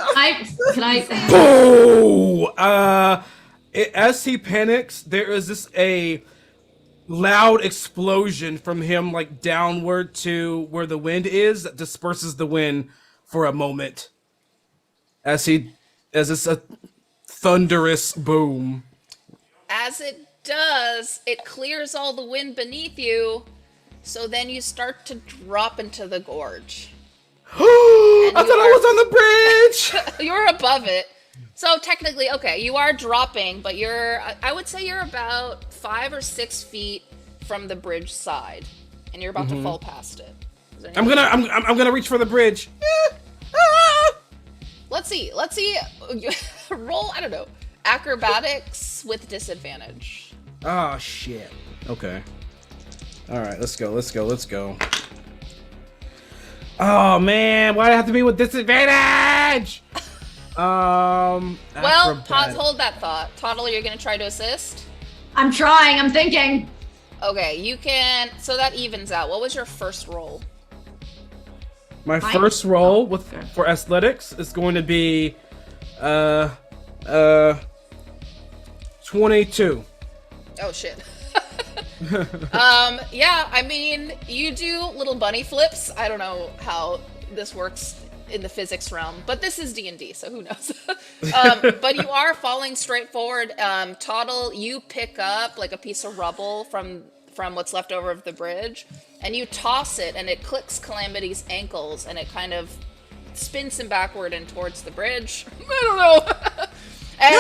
Can I? Oh! As he panics, there is a loud explosion from him, like downward to where the wind is, that disperses the wind for a moment. As it's a thunderous boom. As it does, it clears all the wind beneath you, so then you start to drop into the gorge. I thought I was on the bridge! You're above it. So technically, okay, you are dropping, but I would say you're about 5 or 6 feet from the bridge side, and you're about to fall past it. I'm gonna reach for the bridge. Let's see. Roll, I don't know, acrobatics with disadvantage. Oh shit. Okay. All right, let's go. Oh man, why'd it have to be with disadvantage? Well, acrobatic. hold that thought. Toddle, you're gonna try to assist? I'm trying. I'm thinking. Okay, you can. So that evens out. What was your first roll? My first roll for athletics is going to be 22. Oh shit. Yeah, I mean, you do little bunny flips. I don't know how this works in the physics realm, but this is D&D, so who knows? But you are falling straight forward. Toddle, you pick up like a piece of rubble from what's left over of the bridge, and you toss it, and it clicks Calamity's ankles, and it kind of spins him backward and towards the bridge. I don't know. And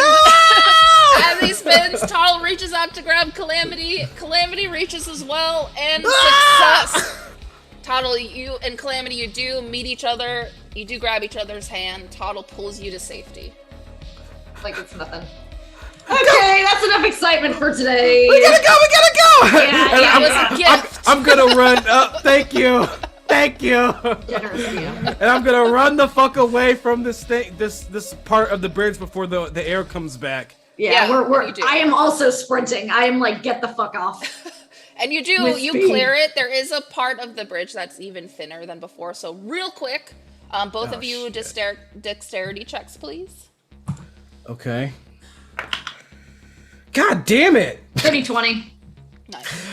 as he spins, Toddle reaches out to grab Calamity. Calamity reaches as well, and success. Toddle, you and Calamity, you do meet each other. You do grab each other's hand. Toddle pulls you to safety. Like it's nothing. Okay, that's enough excitement for today. We gotta go! Yeah, it was a gift. I'm gonna run up. Thank you. Generous DM. And I'm gonna run the fuck away from this thing, this part of the bridge before the air comes back. Yeah, Yeah, we're you do. I am also sprinting. I am like, get the fuck off. And you do, With you speed. clear it. There is a part of the bridge that's even thinner than before. So real quick, both of you dexterity checks, please. Okay. God damn it! 30-20. Nice.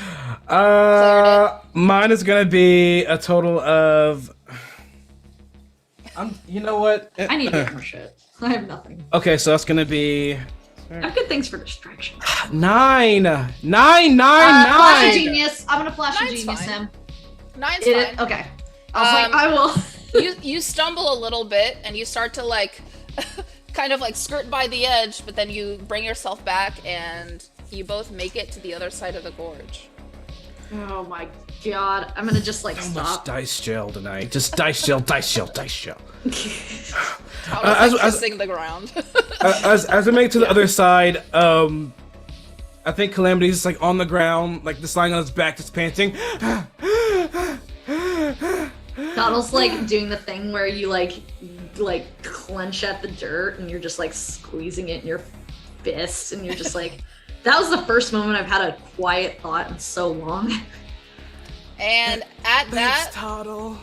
Mine is gonna be a total of. You know what? I need to get more shit. I have nothing. Okay, so that's gonna be I have good things for distraction. 9. Flash of genius. I'm gonna flash of Nine's genius fine. him. Nine's It is, fine. okay. I was like, I will. You stumble a little bit, and you start to like, kind of like skirt by the edge, but then you bring yourself back, and you both make it to the other side of the gorge. Oh my god. I'm gonna just like How much stop. dice gel tonight? Just dice gel. I was like kissing the ground. As I make it to the other side, I think Calamity's like on the ground, like just lying on his back, just panting. Donald's like doing the thing where you like clench at the dirt and you're just like squeezing it in your fist and you're just like, that was the first moment I've had a quiet thought in so long. And at that, Toddle.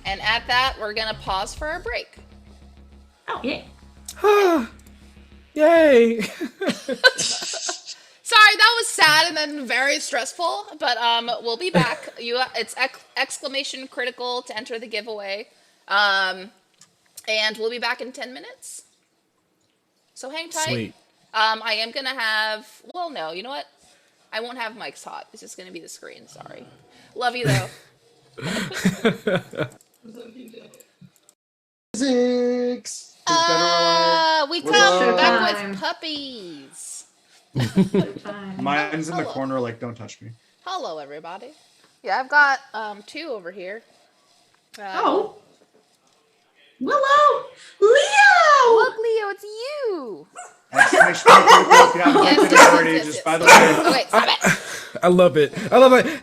and at that, we're gonna pause for a break. Oh, yeah. Yay! Sorry, that was sad and then very stressful, but we'll be back. It's exclamation critical to enter the giveaway, and we'll be back in 10 minutes. So hang tight. Sweet. I am gonna have. Well, no, you know what? I won't have Mike's hot. It's just gonna be the screen. Sorry. Love you though. Physics. We What's come up? back Showtime. with puppies. Mine's in the corner, like, don't touch me. Hello, everybody. Yeah, I've got 2 over here. Oh. Willow! Leo! Look, Leo, it's you. Exclamation point, if you haven't Yes, looked at it yes, already, yes, just yes. by the way. Oh, wait, stop it. I love it.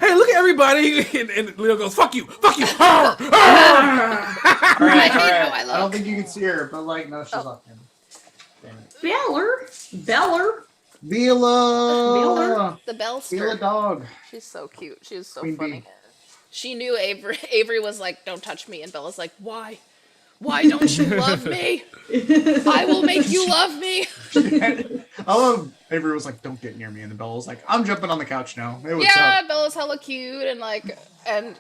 Hey, look at everybody! And Leo goes, "Fuck you! Fuck you!" All right, I hate all how right. I I look. don't think you can see her, but like, no, she's up. Damn it. Beller. Vila. The Vila Bellster. dog. She's so cute. She was so Queen funny. bee. She knew Avery. Avery was like, "Don't touch me," and Bella's like, "Why? Why don't you love me? I will make you love me." I love Avery was like, "Don't get near me," and the Bella was like, "I'm jumping on the couch now." Hey, what's Yeah, up? Bella's hella cute and like and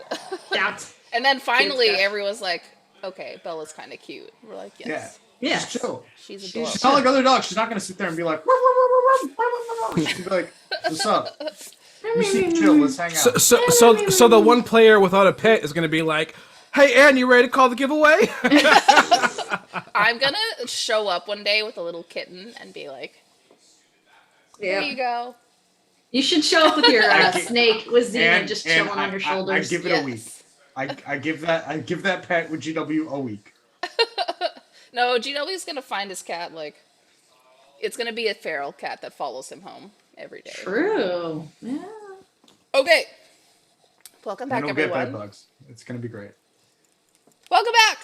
Out. and then finally Cute stuff. Avery was like, "Okay, Bella's kind of cute." We're like, "Yes, Yeah. Just chill. she's She's adorable." not like other dogs. She's not gonna sit there and be like, "Woof, woof, woof, woof, woof, woof, woof." She'd be like, "What's up? We should chill. Let's hang out." So the one player without a pet is gonna be like, "Hey, Ann, you ready to call the giveaway?" I'm gonna show up one day with a little kitten and be like, "Here you go." You should show up with your snake with Xena And- just and chilling on your I shoulders. give it a week. I give that pet with GW a week. No, GW's gonna find his cat. Like, it's gonna be a feral cat that follows him home every day. True. Yeah. Okay. Welcome I back, don't get everyone. bed bugs. It's gonna be great. Welcome back.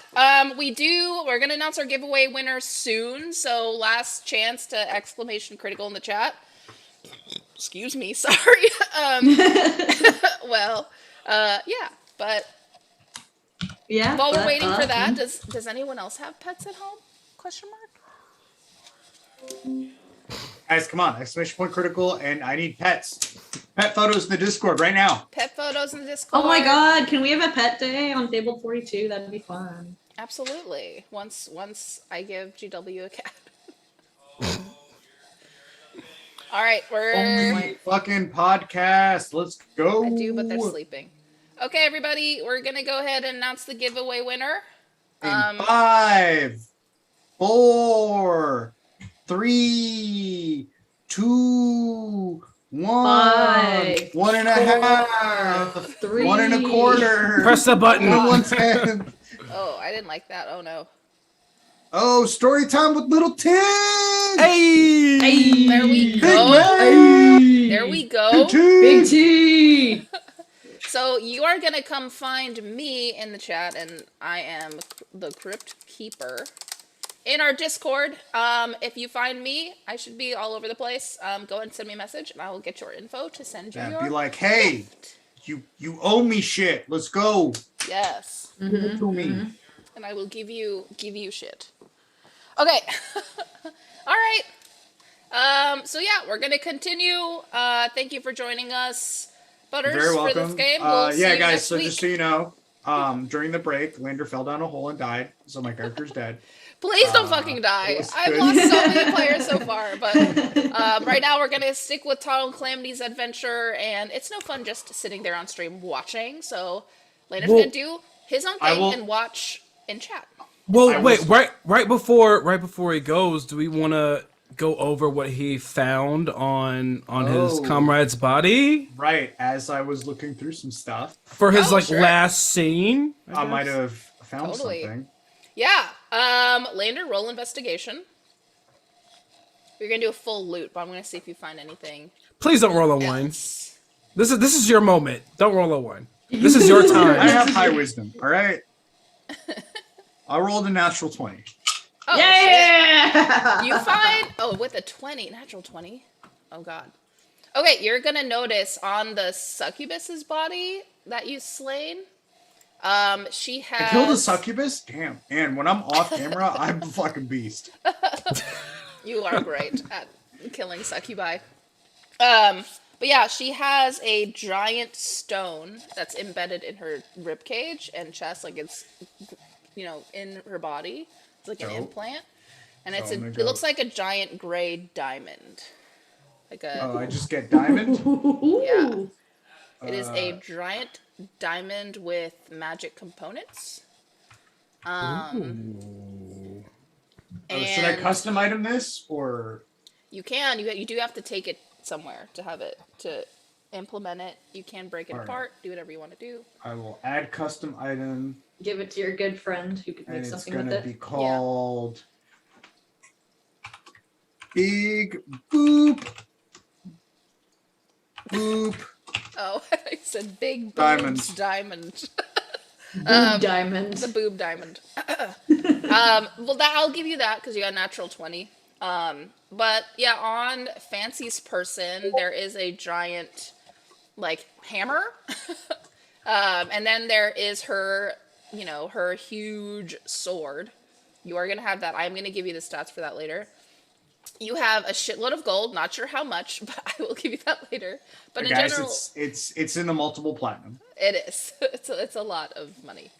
We're gonna announce our giveaway winner soon. So last chance to exclamation critical in the chat. Excuse me, sorry. Well, yeah, but Yeah. while we're waiting for that, does anyone else have pets at home? Question mark. Guys, come on! Exclamation point critical, and I need pets. Pet photos in the Discord right now. Pet photos in the Discord. Oh my god, can we have a pet day on table 42? That'd be fun. Absolutely. Once I give GW a cat. All right, Only fucking podcast. Let's go. I do, but they're sleeping. Okay, everybody, we're gonna go ahead and announce the giveaway winner. In 5, 4, 3, 2, 1. 5, 1.5. 3. 1 1/4. Press the button. 1/10. Oh, I didn't like that. Oh no. Oh, story time with little Tim. Hey! Hey. There we Big go. man. There we go. Big Tim. Big T. So you are gonna come find me in the chat, and I am the Crypt Keeper in our Discord. If you find me, I should be all over the place. Go ahead and send me a message, and I will get your info to send you. Yeah, your be like, hey, gift. you owe me shit. Let's go. Yes, Give it to me. and I will give you shit. Okay. All right. So yeah, we're gonna continue. Thank you for joining us, Butters, Very for welcome. this game. We'll see yeah, you guys. next So week. just so you know, during the break, Lander fell down a hole and died. So my character's dead. Please don't fucking die. was I've good. lost so many players so far, but right now we're gonna stick with Total and Calamity's adventure, and it's no fun just sitting there on stream watching. So Lander's Well, gonna do his own I thing will- and watch in chat. Well, I wait, was- right before he goes, do we want to go over what he found on his Oh. comrade's body Right. As I was looking through some stuff, for his Oh, sure. last scene? I might guess? have found Totally. something. Yeah. Lander, roll investigation. You're gonna do a full loot, but I'm gonna see if you find anything. Please don't roll a one. else. This is your moment. Don't roll a one. This is your I time. have high wisdom. All right. I rolled a natural 20. Oh, shit. Yeah. You find with a 20, natural 20. Oh god. Okay, you're gonna notice on the succubus's body that you slain. She has. I killed a succubus? Damn. And when I'm off camera, I'm a fucking beast. You are great at killing succubi. But yeah, she has a giant stone that's embedded in her rib cage and chest, like it's, in her body. It's like an Dope. implant, and So I'm gonna it go- looks like a giant gray diamond. Like a Oh, I just get diamond? yeah. It is a Uh, giant diamond with magic components. Oh, And should I custom item this? Or you can. You do have to take it somewhere to have it to implement it. You can break it Alright. apart. Do whatever you want to do. I will add custom item, Give it to your good friend who could and make it's something going with to it. be called Big Boop. Boop. Oh, I said big Diamond. boobs diamond. Boob diamond. The boob diamond. Well, I'll give you that because you got a natural 20. But yeah, on Fancy's person, there is a giant, hammer. And then there is her, her huge sword. You are going to have that. I'm going to give you the stats for that later. You have a shitload of gold. Not sure how much, but I will give you that later. But in Guys, general, it's in the multiple platinum. it is. It's a lot of money.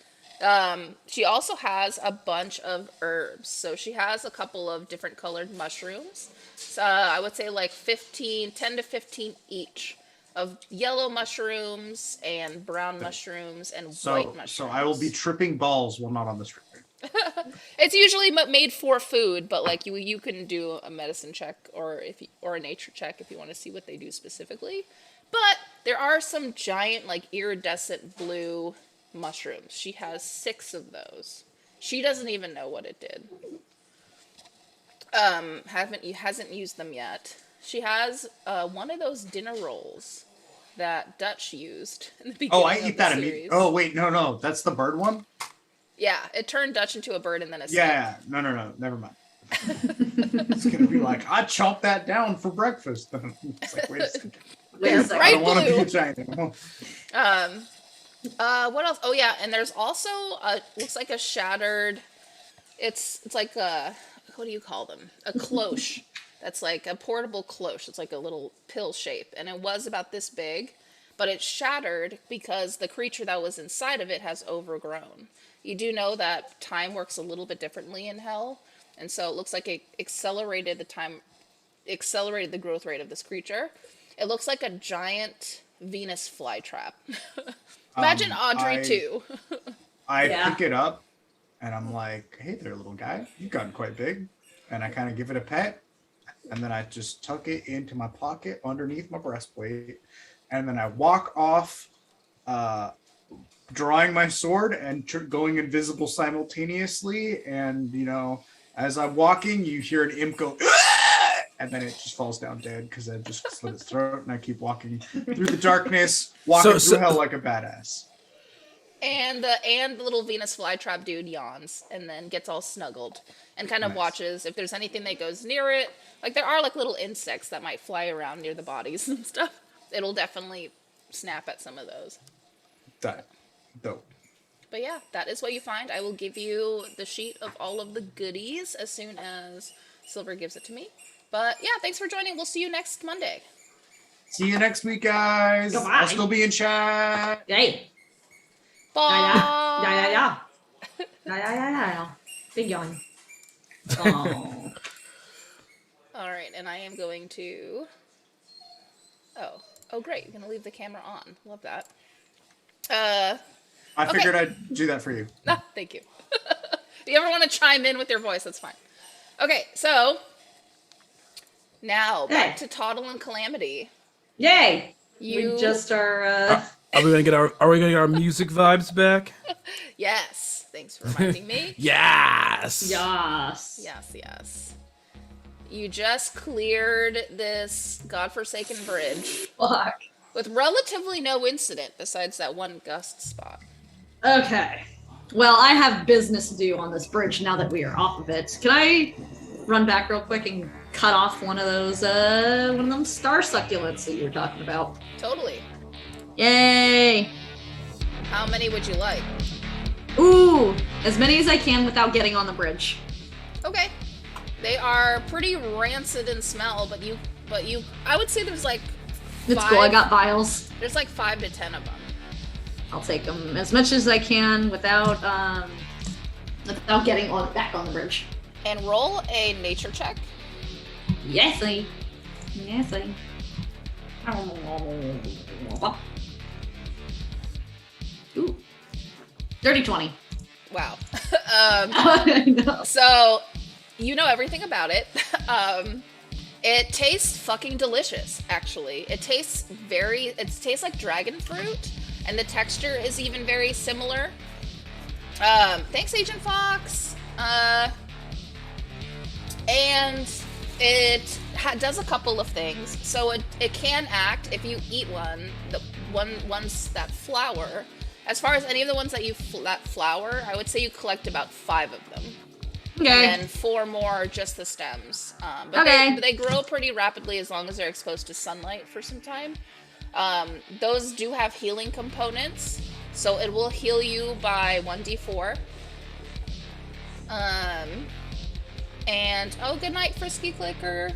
She also has a bunch of herbs. So she has a couple of different colored mushrooms. So I would say 10 to 15 each of yellow mushrooms and brown mushrooms and white mushrooms. So I will be tripping balls while not on the stream. It's usually made for food, but like you can do a medicine check or a nature check if you want to see what they do specifically. But there are some giant like iridescent blue mushrooms. She has 6 of those. She doesn't even know what it did. Hasn't used them yet. She has one of those dinner rolls that Dutch used in the beginning. Oh, I eat that immediately. Oh wait, no, that's the bird one. Yeah, it turned Dutch into a bird and then a snake. Yeah, no, never mind. It's gonna be like, I chopped that down for breakfast. It's like, wait a second. I don't want to be a giant animal. What else? Oh yeah, and there's also looks like a shattered. It's like a, what do you call them? A cloche. That's like a portable cloche. It's like a little pill shape, and it was about this big, but it's shattered because the creature that was inside of it has overgrown. You do know that time works a little bit differently in Hell, and so it looks like it accelerated the growth rate of this creature. It looks like a giant Venus flytrap. Imagine Audrey too. I pick it up, and I'm like, hey there, little guy. You've gotten quite big. And I kind of give it a pet, and then I just tuck it into my pocket underneath my breastplate, and then I walk off, drawing my sword and going invisible simultaneously. And, you know, as I'm walking, you hear an imp go, "Aah!" And then it just falls down dead because I just slit its throat, and I keep walking through the darkness, walking through hell like a badass. And the little Venus flytrap dude yawns and then gets all snuggled and kind of watches if there's anything that goes near it. Like there are like little insects that might fly around near the bodies and stuff. It'll definitely snap at some of those. Dope. But yeah, that is what you find. I will give you the sheet of all of the goodies as soon as Silver gives it to me. But yeah, thanks for joining. We'll see you next Monday. See you next week, guys. Goodbye. I'll still be in chat. Yay. Bye. Yeah. Big yawn. Oh. All right, and I am going to... Oh, great. You're going to leave the camera on. Love that. I figured I'd do that for you. Ah, thank you. If you ever want to chime in with your voice, that's fine. Okay, so now back to Toddle and Calamity. Yay! We just are. Are we gonna get our music vibes back? Yes. Thanks for reminding me. Yes. Yes. You just cleared this godforsaken bridge. Fuck. With relatively no incident besides that one gust spot. Okay. Well, I have business to do on this bridge now that we are off of it. Can I run back real quick and cut off one of them star succulents that you were talking about? Totally. Yay! How many would you like? Ooh, as many as I can without getting on the bridge. Okay. They are pretty rancid in smell, but I would say there's like It's cool, I got vials. There's like 5 to 10 of them. I'll take them as much as I can without getting back on the bridge. And roll a nature check. Yes, I. Ooh. Dirty 20. Wow. I know. So, you know everything about it. It tastes fucking delicious, actually. It tastes like dragon fruit, and the texture is even very similar. Thanks, Agent Fox. And it does a couple of things. So it can act if you eat ones that flower. As far as any of the ones that flower, I would say you collect about 5 of them. Okay. And 4 more are just the stems. But okay. They grow pretty rapidly as long as they're exposed to sunlight for some time. Those do have healing components, so it will heal you by 1d4. And good night, Frisky Clicker.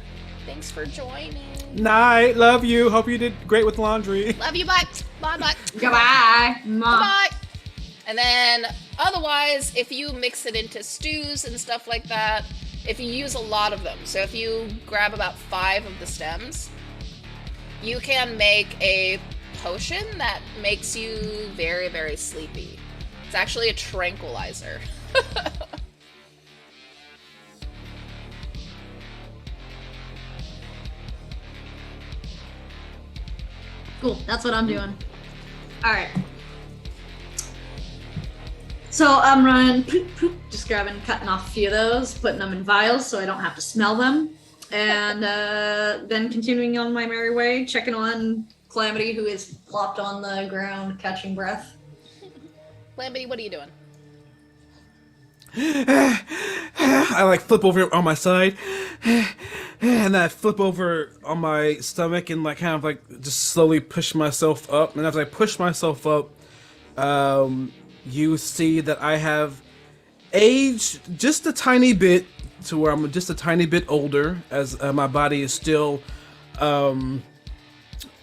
Thanks for joining. Night, love you. Hope you did great with laundry. Love you, bye. Bye. Goodbye. Bye. And then, otherwise, if you mix it into stews and stuff like that, if you use a lot of them, so if you grab about 5 of the stems, you can make a potion that makes you very, very sleepy. It's actually a tranquilizer. Cool. That's what I'm doing. All right. So I'm running, poop, poop, just grabbing, cutting off a few of those, putting them in vials so I don't have to smell them, and then continuing on my merry way, checking on Calamity, who is plopped on the ground, catching breath. Calamity, what are you doing? I like flip over on my side, and then I flip over on my stomach and like kind of like just slowly push myself up. And as I push myself up, you see that I have aged just a tiny bit to where I'm just a tiny bit older, as my body is still going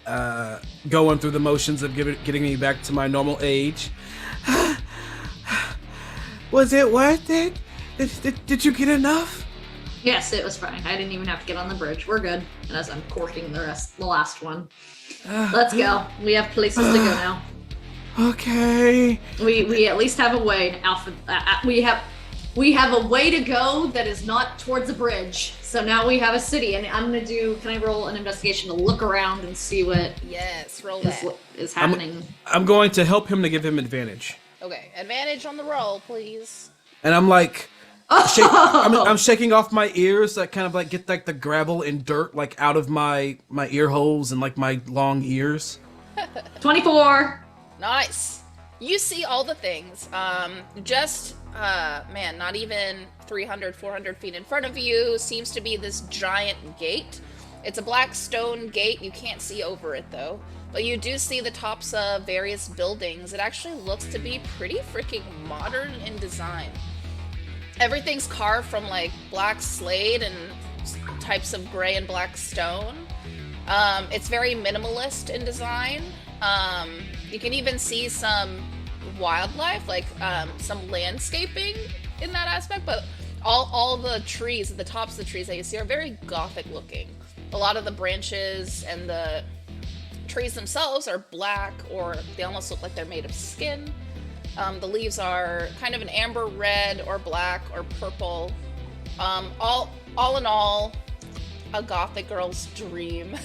through the motions of getting me back to my normal age. Was it worth it? Did you get enough? Yes, it was fine. I didn't even have to get on the bridge. We're good. And as I'm corking the last one. Let's go. We have places to go now. Okay. We at least have a way. Alpha. We have a way to go that is not towards a bridge. So now we have a city, and I'm gonna do. Can I roll an investigation to look around and see what? Yes, roll that. Is happening? I'm going to help him to give him advantage. Okay, advantage on the roll, please. And I'm like, I'm shaking off my ears that kind of like get like the gravel and dirt like out of my ear holes and like my long ears. 24. Nice. You see all the things. Not even 300, 400 feet in front of you seems to be this giant gate. It's a black stone gate. You can't see over it though. But you do see the tops of various buildings. It actually looks to be pretty freaking modern in design. Everything's carved from like black slate and types of gray and black stone. It's very minimalist in design. You can even see some wildlife, like some landscaping in that aspect, but all the trees at the tops of the trees that you see are very gothic looking. A lot of the branches and the trees themselves are black, or they almost look like they're made of skin. The leaves are kind of an amber red or black or purple. All in all, a gothic girl's dream.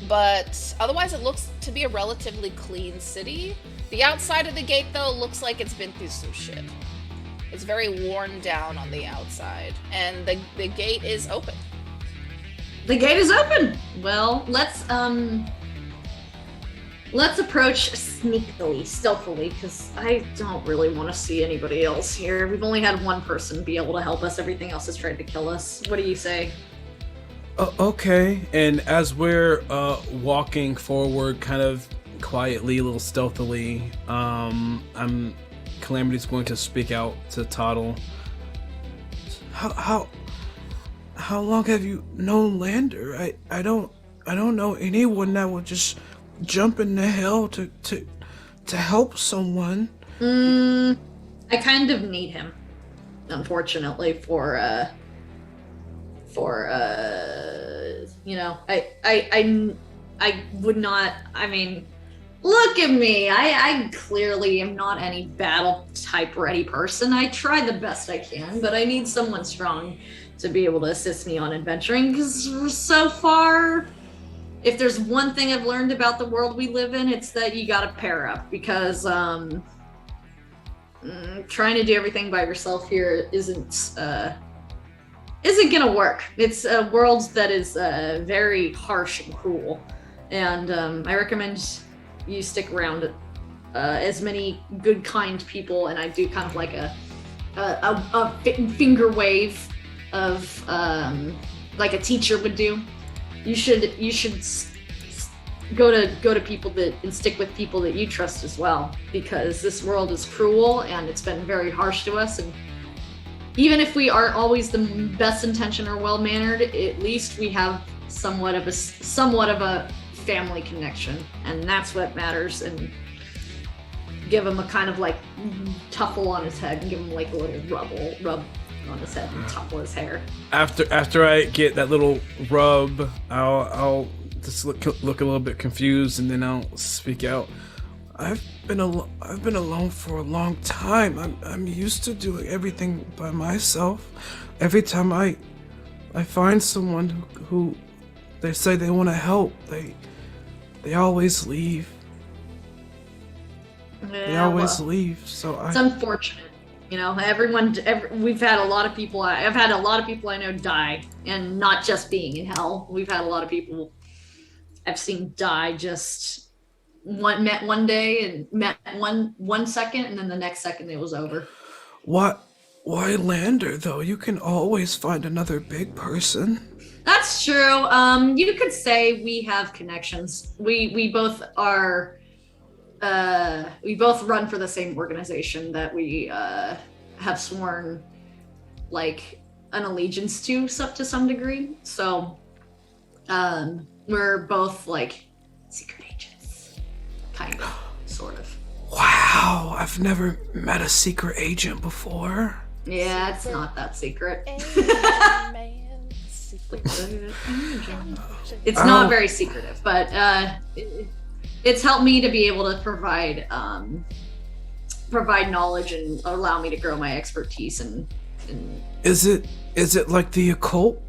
But otherwise it looks to be a relatively clean city. The outside of the gate though looks like it's been through some shit. It's very worn down on the outside, and the gate is open. The gate is open. Well, let's approach sneakily, stealthily, because I don't really want to see anybody else here. We've only had one person be able to help us. Everything else has tried to kill us. What do you say? Okay. And as we're walking forward, kind of quietly, a little stealthily, Calamity's going to speak out to Toddle. How long have you known Lander? I don't know anyone that would just jump into hell to help someone. I kind of need him, unfortunately, for I would not. I mean, look at me. I clearly am not any battle type ready person. I try the best I can, but I need someone strong to be able to assist me on adventuring, because so far, if there's one thing I've learned about the world we live in, it's that you gotta pair up, because trying to do everything by yourself here isn't gonna work. It's a world that is very harsh and cruel, and I recommend you stick around as many good, kind people, and I do kind of like a finger wave of like a teacher would do. You should go to people and stick with people that you trust as well, because this world is cruel and it's been very harsh to us, and even if we aren't always the best intentioned or well mannered, at least we have somewhat of a family connection, and that's what matters. And give him a kind of like tuffle on his head, and give him like a little rub on his head and tuffle his hair. After I get that little rub, I'll just look a little bit confused, and then I'll speak out. I've been alone for a long time. I'm used to doing everything by myself. Every time I find someone who they say they want to help, they always leave. They always leave. So it's unfortunate. You know, we've had a lot of people. I've had a lot of people I know die, and not just being in hell. We've had a lot of people I've seen die just met one day and met one second, and then the next second it was over. Why Lander though? You can always find another big person. That's true. You could say we have connections. We both are. We both run for the same organization that we have sworn like an allegiance to some degree. So we're both like secret agents, kind of, sort of. Wow, I've never met a secret agent before. Yeah, it's not that secret. It's not very secretive, but it's helped me to be able to provide knowledge and allow me to grow my expertise and Is it like the occult?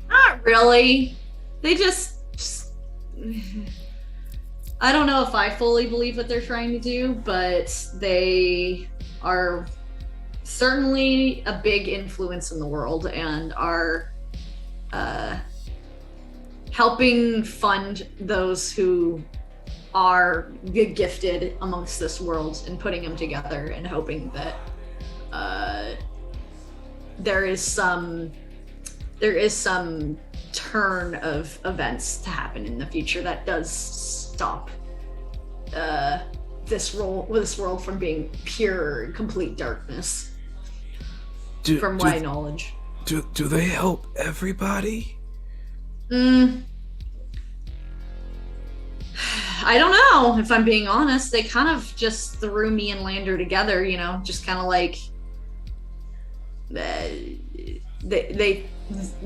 Not really. They just I don't know if I fully believe what they're trying to do, but they are certainly a big influence in the world and are helping fund those who are gifted amongst this world and putting them together and hoping that there is some turn of events to happen in the future that does stop this world from being pure complete darkness. From my knowledge. Do they help everybody? I don't know, if I'm being honest. They kind of just threw me and Lander together, you know, just kind of like they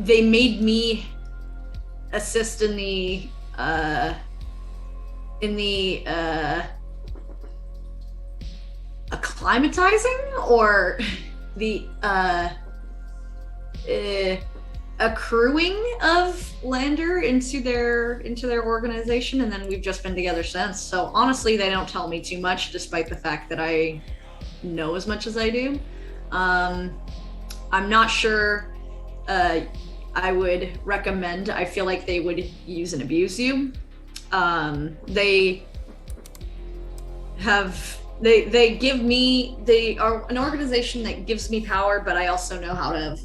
made me assist in the acclimatizing or the accruing of Lander into their organization, and then we've just been together since. So honestly, they don't tell me too much, despite the fact that I know as much as I do. I'm not sure I would recommend. I feel like they would use and abuse you. They are an organization that gives me power, but I also know how to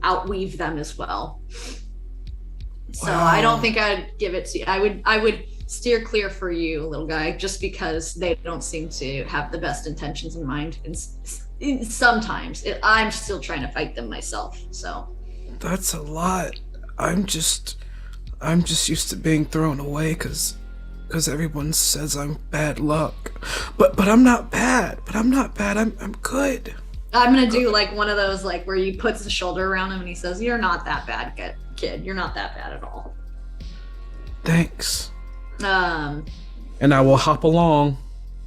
outweave them as well. So wow. I don't think I'd give it to you. I would steer clear for you, little guy, just because they don't seem to have the best intentions in mind. And sometimes I'm still trying to fight them myself. So that's a lot. I'm just used to being thrown away because everyone says I'm bad luck. But I'm not bad. I'm good. I'm gonna do like one of those like where you puts the shoulder around him and he says, "You're not that bad, kid. You're not that bad at all." Thanks. And I will hop along.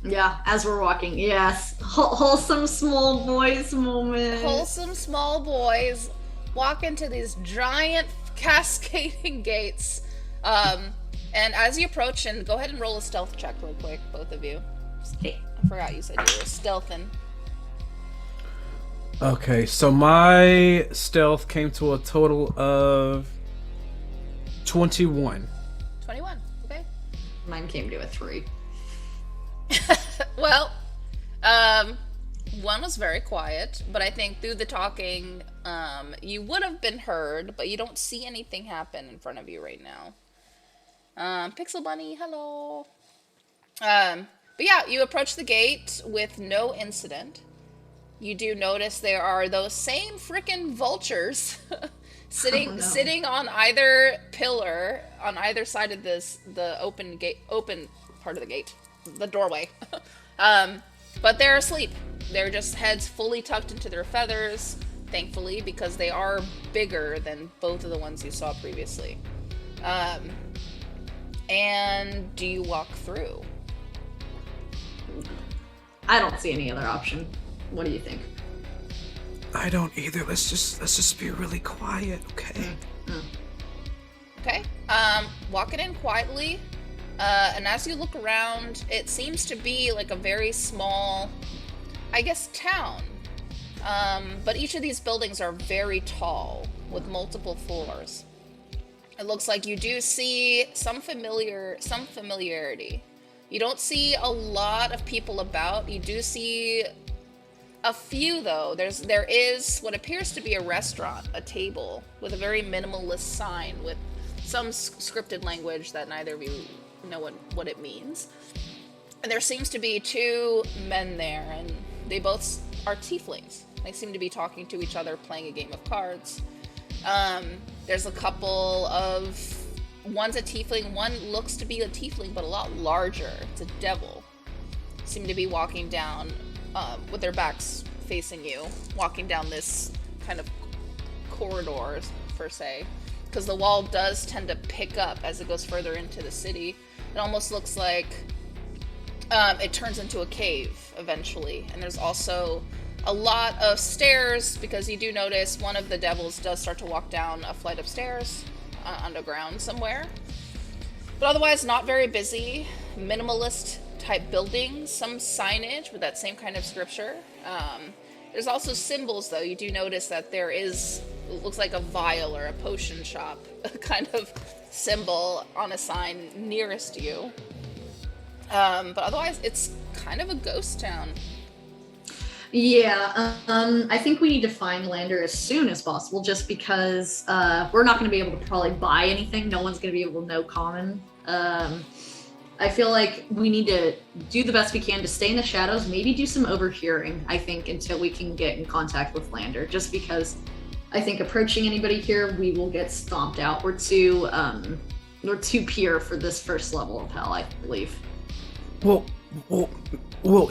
Yeah, as we're walking. Yes, wholesome small boys moment. Wholesome small boys walk into these giant cascading gates. And as you approach, and go ahead and roll a stealth check real quick, both of you. Okay. I forgot you said you were stealthing. Okay, so my stealth came to a total of 21. 21, okay. Mine came to a 3. Well, one was very quiet, but I think through the talking, you would have been heard, but you don't see anything happen in front of you right now. Pixel Bunny, hello. But yeah, you approach the gate with no incident. You do notice there are those same frickin' vultures sitting on either pillar, on either side of the open part of the gate, the doorway. But they're asleep. They're just heads fully tucked into their feathers, thankfully, because they are bigger than both of the ones you saw previously. And do you walk through? I don't see any other option. What do you think? I don't either. Let's just be really quiet, okay? Okay. Walking in quietly, and as you look around, it seems to be like a very small, I guess, town. But each of these buildings are very tall with multiple floors. It looks like you do see some familiarity. You don't see a lot of people about. You do see a few, though. There is what appears to be a restaurant, a table with a very minimalist sign with some scripted language that neither of you know what it means. And there seems to be two men there, and they both are tieflings. They seem to be talking to each other, playing a game of cards. There's a couple of... One's a tiefling, one looks to be a tiefling, but a lot larger. It's a devil. Seem to be walking down, with their backs facing you, walking down this kind of corridor, per se. Because the wall does tend to pick up as it goes further into the city. It almost looks like it turns into a cave eventually. And there's also a lot of stairs, because you do notice one of the devils does start to walk down a flight of stairs underground somewhere. But otherwise, not very busy. Minimalist type buildings, some signage with that same kind of scripture. There's also symbols, though. You do notice that there is, it looks like a vial or a potion shop kind of symbol on a sign nearest you. But otherwise, it's kind of a ghost town. Yeah, I think we need to find Lander as soon as possible, just because we're not going to be able to probably buy anything. No one's going to be able to know common. I feel like we need to do the best we can to stay in the shadows, maybe do some overhearing, I think, until we can get in contact with Lander, just because I think approaching anybody here, we will get stomped out. We're too pure for this first level of hell, I believe. Well,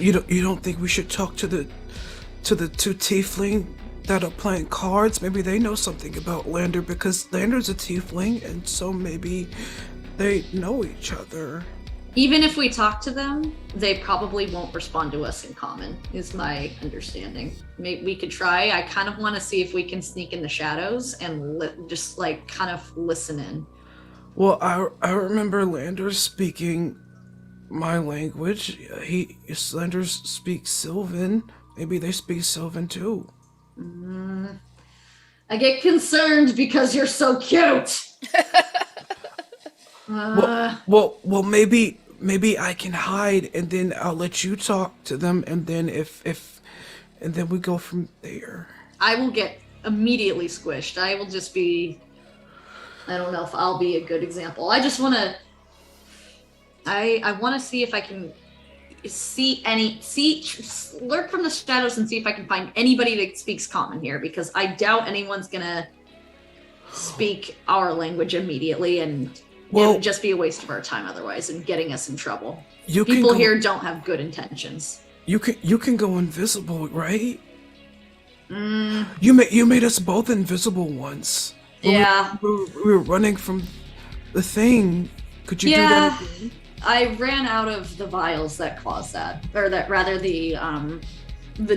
you don't think we should talk to the two tiefling that are playing cards? Maybe they know something about Lander, because Lander's a tiefling, and so maybe they know each other. Even if we talk to them, they probably won't respond to us in common, is my understanding. Maybe we could try. I kind of want to see if we can sneak in the shadows and just like kind of listen in. Well, I remember Lander speaking my language. Lander speaks Sylvan. Maybe they speak Sylvan too. I get concerned because you're so cute. Well, maybe I can hide, and then I'll let you talk to them, and then and then we go from there. I will get immediately squished. I will just be, I don't know if I'll be a good example. I just want to, I want to see if I can lurk from the shadows and see if I can find anybody that speaks common here, because I doubt anyone's gonna speak our language immediately, and it would just be a waste of our time otherwise and getting us in trouble. People here don't have good intentions. You can go invisible, right? You made us both invisible once. Yeah. We were running from the thing. Could you do that again? I ran out of the vials that cause that, or that rather the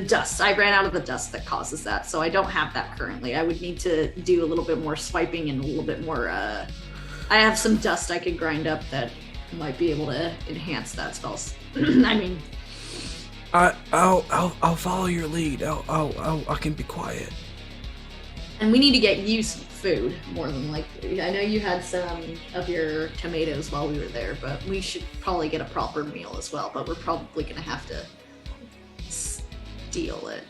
dust. I ran out of the dust that causes that, so I don't have that currently. I would need to do a little bit more swiping and a little bit more. I have some dust I could grind up that might be able to enhance that spells. I mean, I'll follow your lead. I can be quiet. And we need to get you some food, more than likely. I know you had some of your tomatoes while we were there, but we should probably get a proper meal as well. But we're probably gonna have to steal it.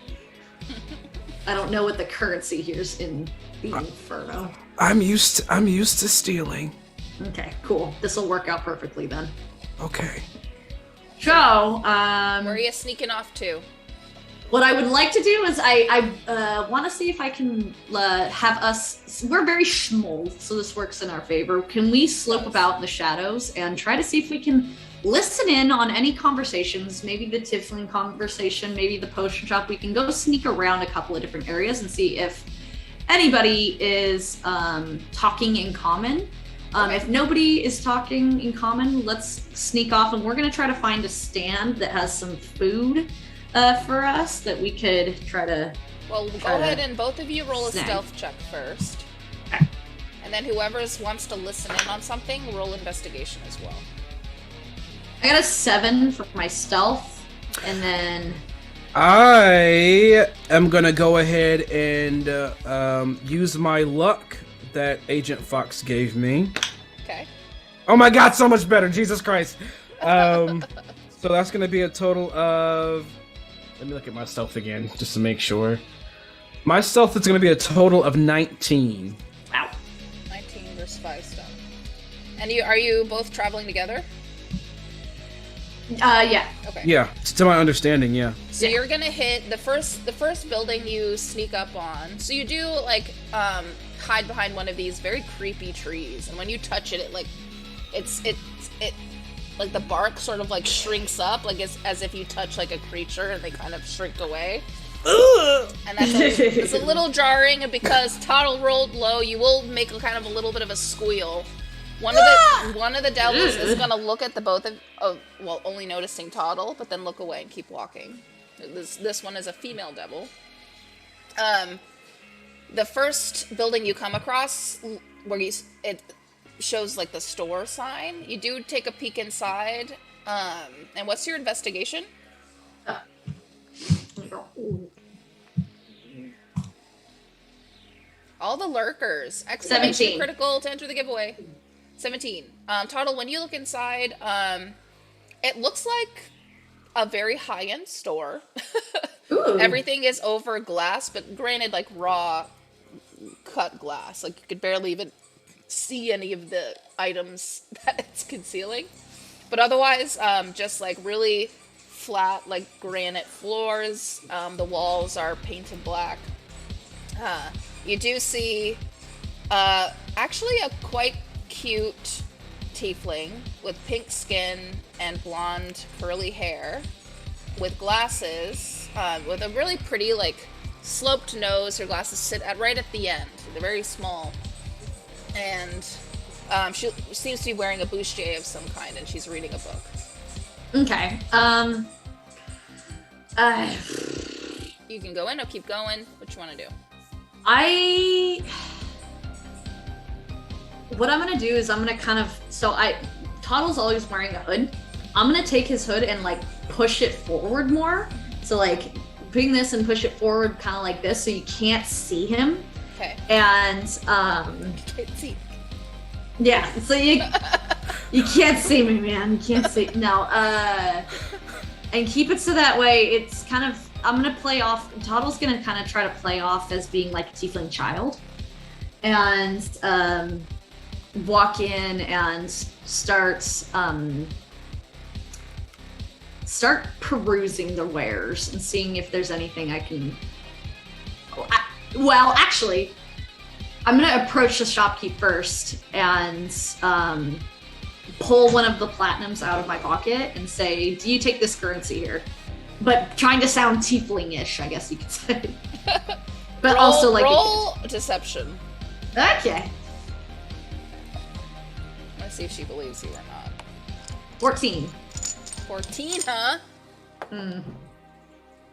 I don't know what the currency here is in the Inferno. I'm used to stealing. Okay, cool. This will work out perfectly then. Okay. So, Where are you sneaking off to? what I would like to do is I want to see if I can have us. We're very small, so this works in our favor. Can we slope about in the shadows and try to see if we can listen in on any conversations? Maybe the Tiefling conversation, maybe the potion shop. We can go sneak around a couple of different areas and see if anybody is talking in common. If nobody is talking in common, let's sneak off, and we're going to try to find a stand that has some food for us that we could try to. Well, go ahead and both of you roll a stealth check first. Okay. And then whoever wants to listen in on something, roll investigation as well. I got a 7 for my stealth, and then I am gonna go ahead and use my luck that Agent Fox gave me. Okay. Oh my god, so much better! Jesus Christ. So that's gonna be a total of. Let me look at my stealth again, just to make sure. My stealth is gonna be a total of 19. wow. 19 versus 5 stealth. And are you both traveling together? Yeah. Okay. Yeah, to my understanding, yeah. So you're gonna hit the first building you sneak up on. So you do like hide behind one of these very creepy trees, and when you touch it, it like it like the bark sort of like shrinks up, like as if you touch like a creature, and they kind of shrink away. And it's a little jarring, and because Toddle rolled low, you will make a kind of a little bit of a squeal. One of the devils is gonna look at the both of well, only noticing Toddle, but then look away and keep walking. This one is a female devil. The first building you come across, where it shows like the store sign, you do take a peek inside. And what's your investigation? All the lurkers. Exclamation 17. Critical to enter the giveaway. 17. Toddle, when you look inside, it looks like a very high-end store. Ooh. Everything is over glass, but granted, like raw cut glass. Like you could barely even see any of the items that it's concealing. But otherwise, just like really flat, like granite floors. The walls are painted black. You do see actually a quite cute tiefling with pink skin and blonde curly hair with glasses, with a really pretty like sloped nose. Her glasses sit right at the end. They're very small. And she seems to be wearing a bustier of some kind, and she's reading a book. Okay. You can go in or keep going. What you want to do? What I'm gonna do is I'm gonna kind of Toddle's always wearing a hood. I'm gonna take his hood and like push it forward more. So like bring this and push it forward kind of like this so you can't see him. Okay. And Can't see. yeah, so you can't see me, man. You can't see no. And keep it so that way it's kind of I'm gonna play off. Toddle's gonna kind of try to play off as being like a tiefling child, and walk in and start perusing the wares and seeing if there's anything I can. Well, actually, I'm gonna approach the shopkeep first and pull one of the platinums out of my pocket and say, "Do you take this currency here?" But trying to sound tiefling-ish, I guess you could say. But also like roll deception. Okay. Let's see if she believes you or not. 14. 14, huh? Mm.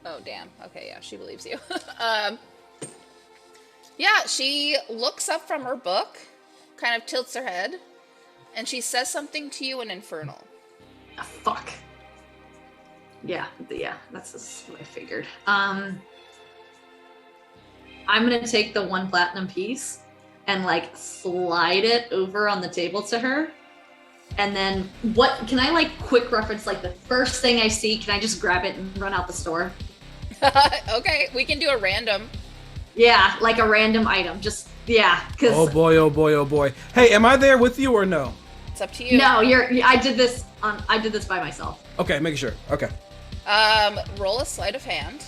Oh, damn. Okay, yeah, she believes you. Yeah, she looks up from her book, kind of tilts her head, and she says something to you in Infernal. Ah, fuck. Yeah, that's just what I figured. I'm gonna take the one platinum piece and like slide it over on the table to her. And then what can I like quick reference like the first thing I see, can I just grab it and run out the store? Okay, we can do a random. Yeah, like a random item. Just cause Oh boy, oh boy, oh boy. Hey, am I there with you or no? It's up to you. no, I did this by myself. Okay, making sure. Okay. Roll a sleight of hand.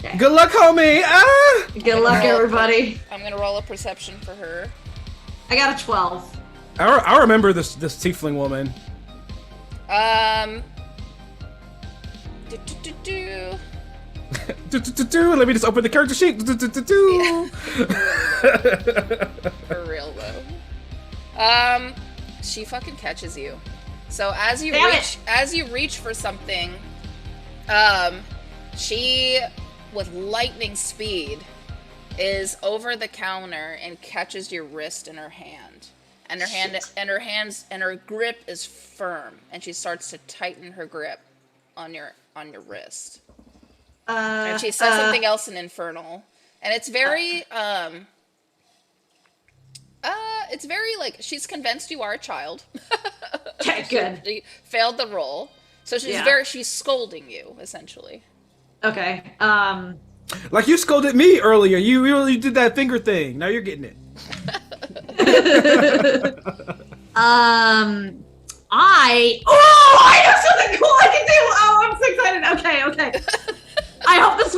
Okay. Good luck, homie! Ah! Good luck, everybody. I'm gonna roll a perception for her. I got a 12. I remember this tiefling woman. Let me just open the character sheet. For real though. She fucking catches you. So as you reach for something, She, with lightning speed, is over the counter and catches your wrist in her hand. And her grip is firm, and she starts to tighten her grip on your wrist. And she says something else in Infernal, and it's very like she's convinced you are a child. Okay, good. She failed the roll, so she's scolding you essentially. Okay. Like you scolded me earlier. You really did that finger thing. Now you're getting it. I have something cool I can do. Oh, I'm so excited. Okay. I hope this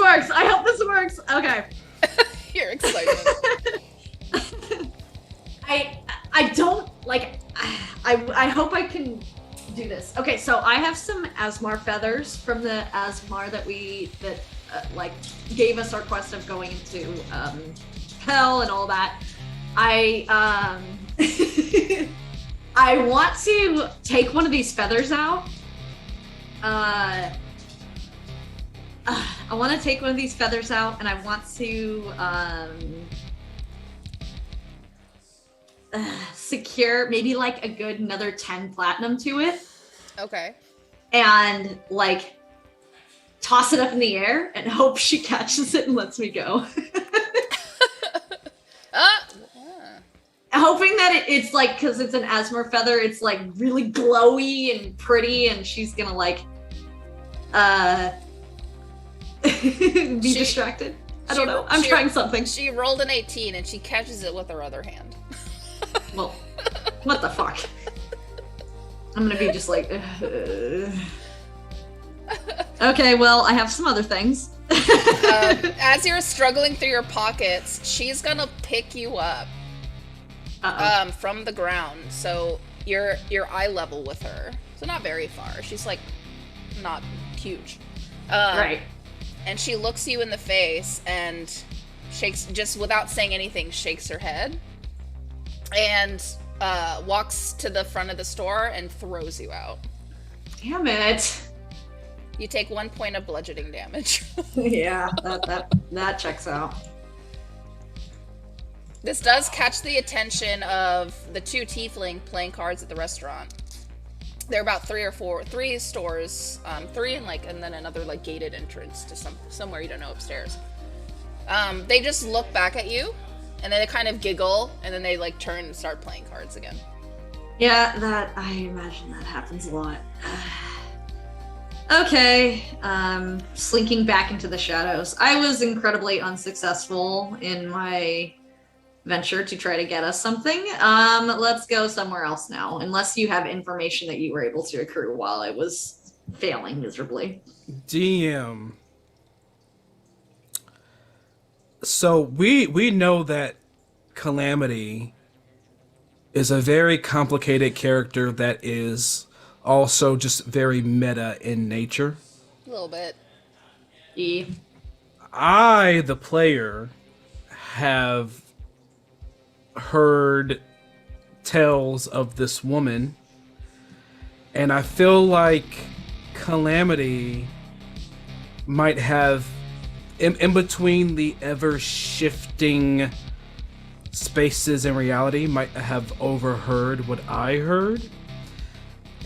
works. Okay. You're excited. I don't like. I hope I can do this. Okay, so I have some Asmar feathers from the Asmar that gave us our quest of going into hell and all that. I want to take one of these feathers out. I want to take one of these feathers out, and I want to secure maybe like a good another 10 platinum to it. Okay. And like toss it up in the air and hope she catches it and lets me go. Hoping that it's like, because it's an Asmar feather, it's like really glowy and pretty, and she's gonna like be distracted. I don't know. I'm trying something. She rolled an 18 and she catches it with her other hand. Well, what the fuck? I'm gonna be just like, okay, well, I have some other things. As you're struggling through your pockets, she's gonna pick you up from the ground. So you're eye level with her. So not very far. She's like not huge. Right. And she looks you in the face and shakes, just without saying anything, shakes her head. And walks to the front of the store and throws you out. Damn it. You take 1 point of bludgeoning damage. Yeah, that checks out. This does catch the attention of the two tiefling playing cards at the restaurant. There are about three stores, three and then another like gated entrance to somewhere you don't know upstairs. They just look back at you. And then they kind of giggle, and then they like turn and start playing cards again. Yeah, I imagine that happens a lot. Okay, slinking back into the shadows. I was incredibly unsuccessful in my venture to try to get us something. Let's go somewhere else now, unless you have information that you were able to accrue while I was failing miserably. DM. So we know that Calamity is a very complicated character that is also just very meta in nature. A little bit. E. I, the player, have heard tales of this woman, and I feel like Calamity might have in between the ever-shifting spaces in reality, might have overheard what I heard.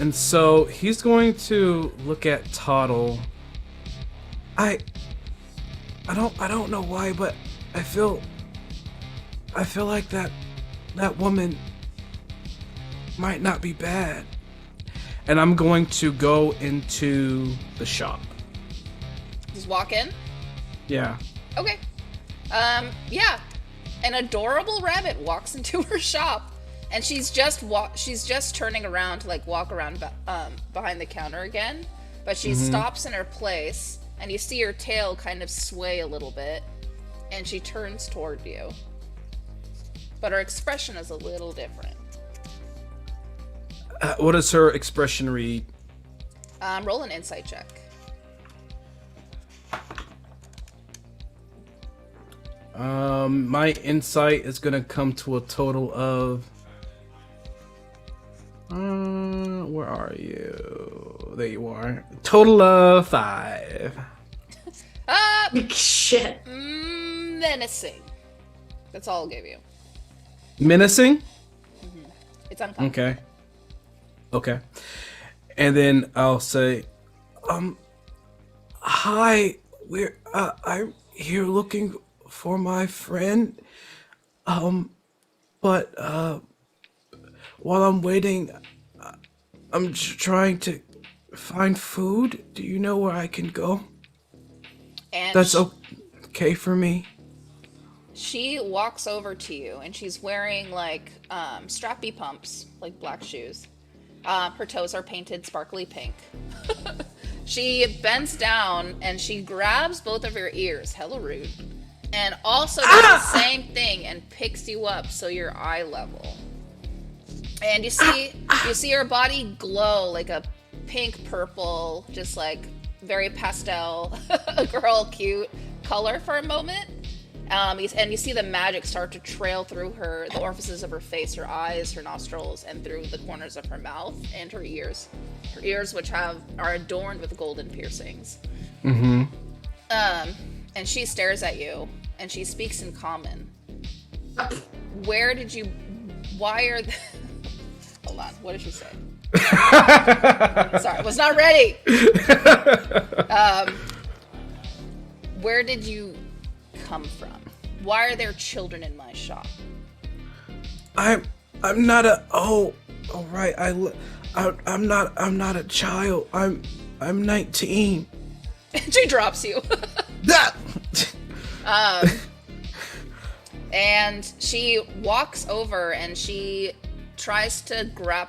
And so he's going to look at Toddle. I don't know why, but I feel like that woman might not be bad. And I'm going to go into the shop. Just walk in? Yeah. Okay. Yeah. An adorable rabbit walks into her shop, and she's just turning around to like walk around behind the counter again, but she stops in her place, and you see her tail kind of sway a little bit, and she turns toward you. But her expression is a little different. What does her expression read? Roll an insight check. My insight is gonna come to a total of where are you? There you are. Total of 5. Shit. Menacing. That's all I'll give you. Menacing? It's uncommon. Okay. And then I'll say, hi, I'm here looking for my friend. But while I'm waiting, I'm trying to find food. Do you know where I can go? And That's okay for me. she walks over to you, and she's wearing like strappy pumps, like black shoes. Her toes are painted sparkly pink. She bends down and she grabs both of your ears, hella rude, and also does the same thing and picks you up so you're eye level. And you see her body glow like a pink purple, just like very pastel, girl cute color for a moment. And you see the magic start to trail through the orifices of her face, her eyes, her nostrils, and through the corners of her mouth and her ears. Her ears, which are adorned with golden piercings. Mm-hmm. And she stares at you, and she speaks in common. Why are the... Hold on, what did she say? Sorry, I was not ready. Where did you come from? Why are there children in my shop? I'm not a right. I'm not a child. I'm 19. And she drops you. That. And she walks over and she tries to grab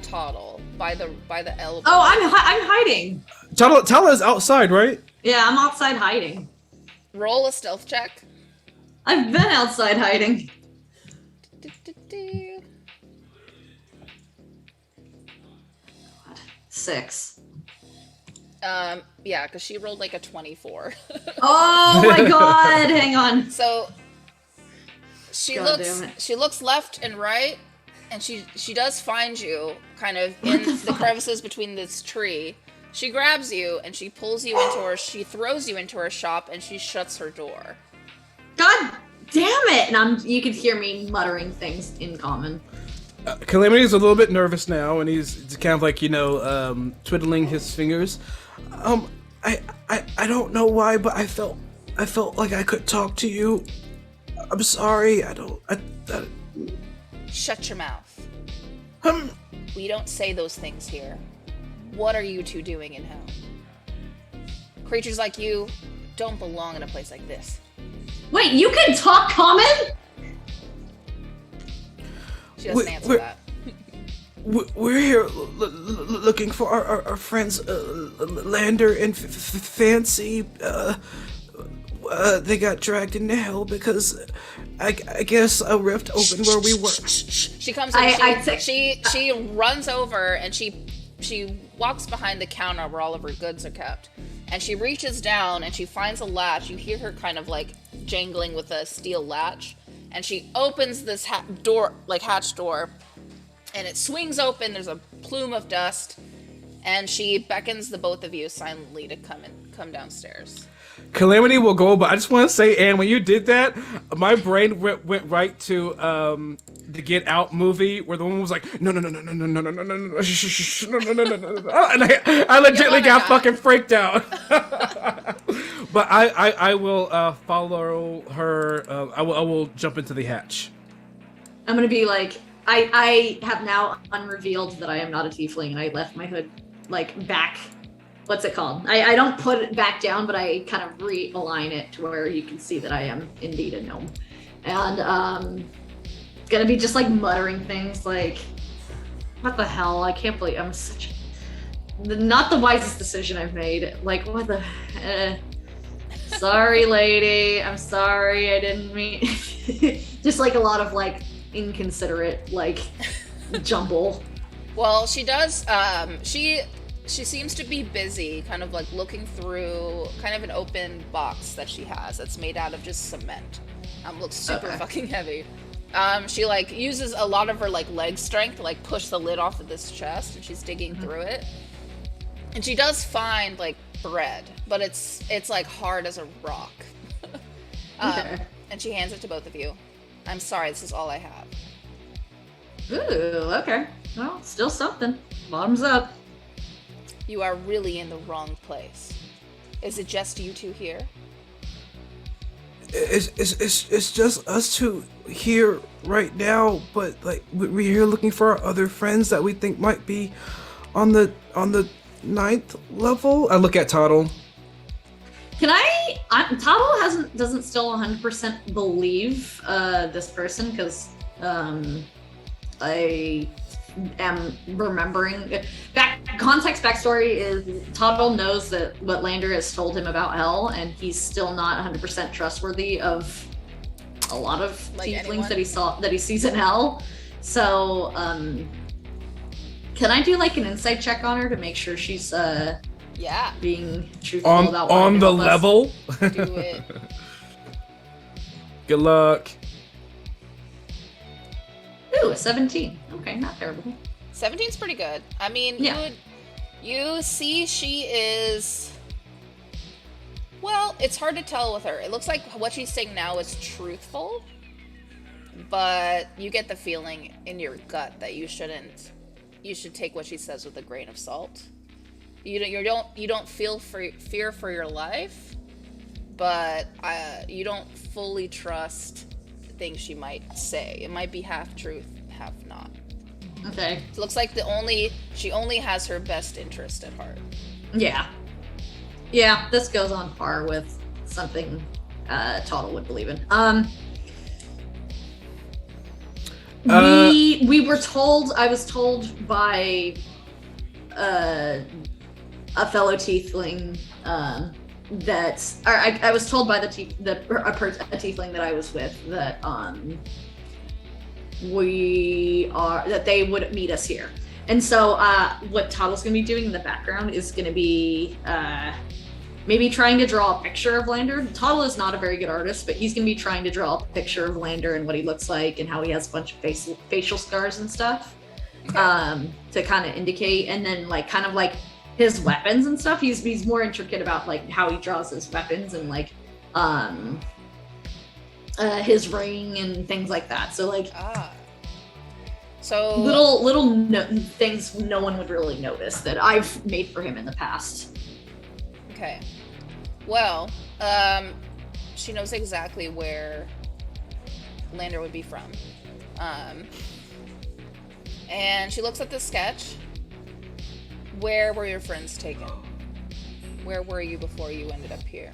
Toddle by the elbow. Oh, I'm hiding. Tala is outside, right? Yeah, I'm outside hiding. Roll a stealth check. I've been outside hiding. 6. Yeah, because she rolled like a 24. Oh my god, hang on. So she God damn it. she looks left and right, and she does find you kind of in the crevices between this tree. She grabs you and she pulls you into she throws you into her shop, and she shuts her door. God damn it! And you can hear me muttering things in common. Calamity's a little bit nervous now, and he's kind of like, twiddling his fingers. I don't know why, but I felt like I could talk to you. I'm sorry. Shut your mouth. We don't say those things here. What are you two doing in hell? Creatures like you don't belong in a place like this. Wait, you can talk common? She doesn't answer that. We're here looking for our friends Lander and Fancy. They got dragged into hell because I guess a rift opened where we were. She comes in, she runs over and she walks behind the counter where all of her goods are kept. And she reaches down and she finds a latch. You hear her kind of like jangling with a steel latch. And she opens this hatch door. And it swings open. There's a plume of dust. And she beckons the both of you silently to come downstairs. Calamity will go, but I just want to say, Anne, when you did that, my brain went right to the Get Out movie where the woman was like, no, and I legitimately got fucking freaked out. But I will follow her. I will jump into the hatch. I'm gonna be like, I have now unrevealed that I am not a tiefling, and I left my hood like back. What's it called? I don't put it back down, but I kind of realign it to where you can see that I am indeed a gnome. And gonna be just like muttering things like, what the hell? I can't believe I'm not the wisest decision I've made. Like, what the sorry lady, I'm sorry, I didn't mean just like a lot of like inconsiderate like jumble. Well, she does she seems to be busy kind of like looking through kind of an open box that she has that's made out of just cement. Looks super fucking heavy. She like uses a lot of her like leg strength to like push the lid off of this chest, and she's digging through it. And she does find like bread, but it's like hard as a rock. Okay. And she hands it to both of you. I'm sorry, this is all I have. Ooh, okay. Well, still something. Bottoms up. You are really in the wrong place. Is it just you two here? It's just us two here right now, but like we're here looking for our other friends that we think might be on the 9th level. I look at Toddle. Can Toddle doesn't still 100% believe this person, because I am remembering backstory is Toddle knows that what Lander has told him about hell, and he's still not 100% trustworthy of a lot of Like tieflings anyone? that he sees in hell. So can I do like an insight check on her to make sure she's Yeah, being truthful about On wanting the to help us? level. do it. Good luck. Ooh, a 17. Okay, not terrible. 17's pretty good. I mean, Yeah. you see she is... Well, it's hard to tell with her. It looks like what she's saying now is truthful, but you get the feeling in your gut that you should take what she says with a grain of salt. You don't feel fear for your life, but you don't fully trust things she might say. It might be half truth, half not. Okay. It looks like she only has her best interest at heart. Yeah. Yeah, this goes on par with something Toddle would believe in. We were told, I was told by a fellow tiefling that, or I was told by a tiefling that I was with that that they would meet us here. And so what Toddle's going to be doing in the background is going to be maybe trying to draw a picture of Lander. Toddle is not a very good artist, but he's going to be trying to draw a picture of Lander and what he looks like and how he has a bunch of facial scars and stuff to kind of indicate. And then like kind of like his weapons and stuff. He's more intricate about like how he draws his weapons and like his ring and things like that. So like So little things no one would really notice that I've made for him in the past. Okay. Well, she knows exactly where Lander would be from. And she looks at the sketch. Where were your friends taken? Where were you before you ended up here?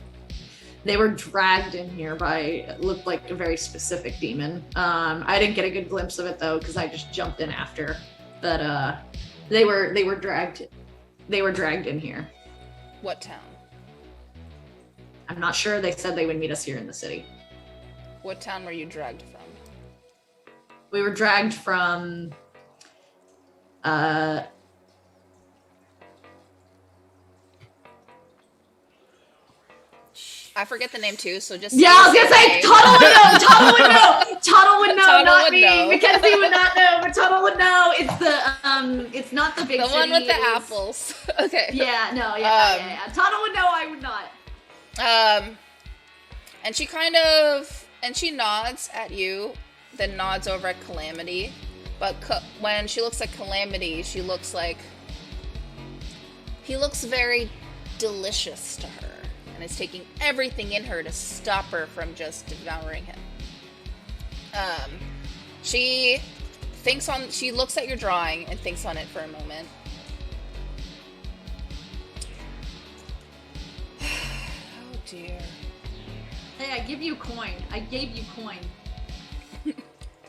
They were dragged in here by, looked like a very specific demon. I didn't get a good glimpse of it though, because I just jumped in after. But they were dragged in here. What town? I'm not sure. They said they would meet us here in the city. What town were you dragged from? We were dragged from I forget the name too, so just yeah, I was gonna say Toddle would know. Toddle would know. Toddle would know, Toddle not would me. know. Mackenzie would not know, but Toddle would know. It's it's not the big the city. one with the it's- apples. Okay. Yeah, no, yeah. Toddle would know, I would not. And she nods at you, then nods over at Calamity. But when she looks at Calamity, he looks very delicious to her, and is taking everything in her to stop her from just devouring him. She looks at your drawing and thinks on it for a moment. Oh dear. Hey, I give you coin. I gave you coin.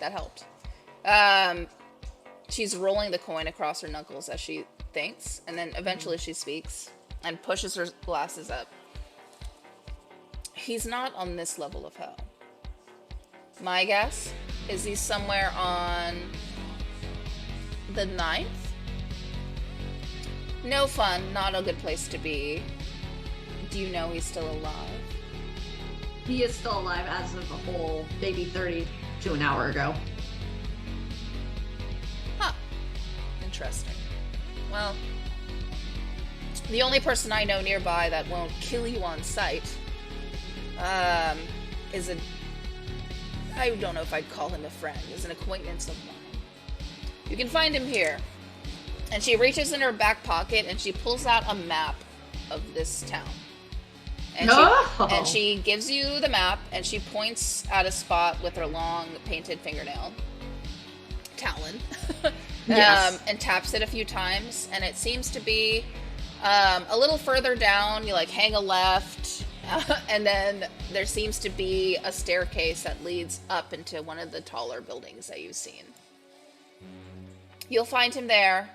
That helped. She's rolling the coin across her knuckles as she thinks, and then eventually she speaks and pushes her glasses up. He's not on this level of hell. My guess is he's somewhere on the 9th. No fun, not a good place to be. Do you know he's still alive? He is still alive as of a whole maybe 30 to an hour ago. Huh. Interesting. Well, The only person I know nearby that won't kill you on sight is I don't know if I'd call him a friend, is an acquaintance of mine. You can find him here. And she reaches in her back pocket and she pulls out a map of this town. And she gives you the map and she points at a spot with her long painted fingernail. Talon. Yes. And taps it a few times, and it seems to be a little further down. You like hang a left, and then there seems to be a staircase that leads up into one of the taller buildings that you've seen. You'll find him there.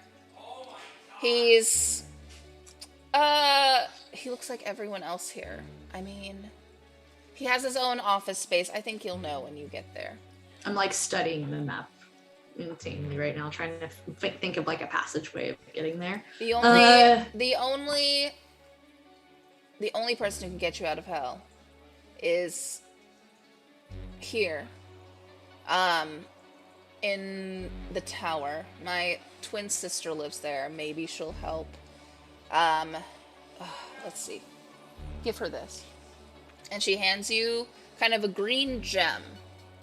He's he looks like everyone else here. I mean, he has his own office space. I think you'll know when you get there. I'm like studying the map insanely right now, trying to think of like a passageway of getting there. The only person who can get you out of hell is here, in the tower. My twin sister lives there. Maybe she'll help. Let's see. Give her this, and she hands you kind of a green gem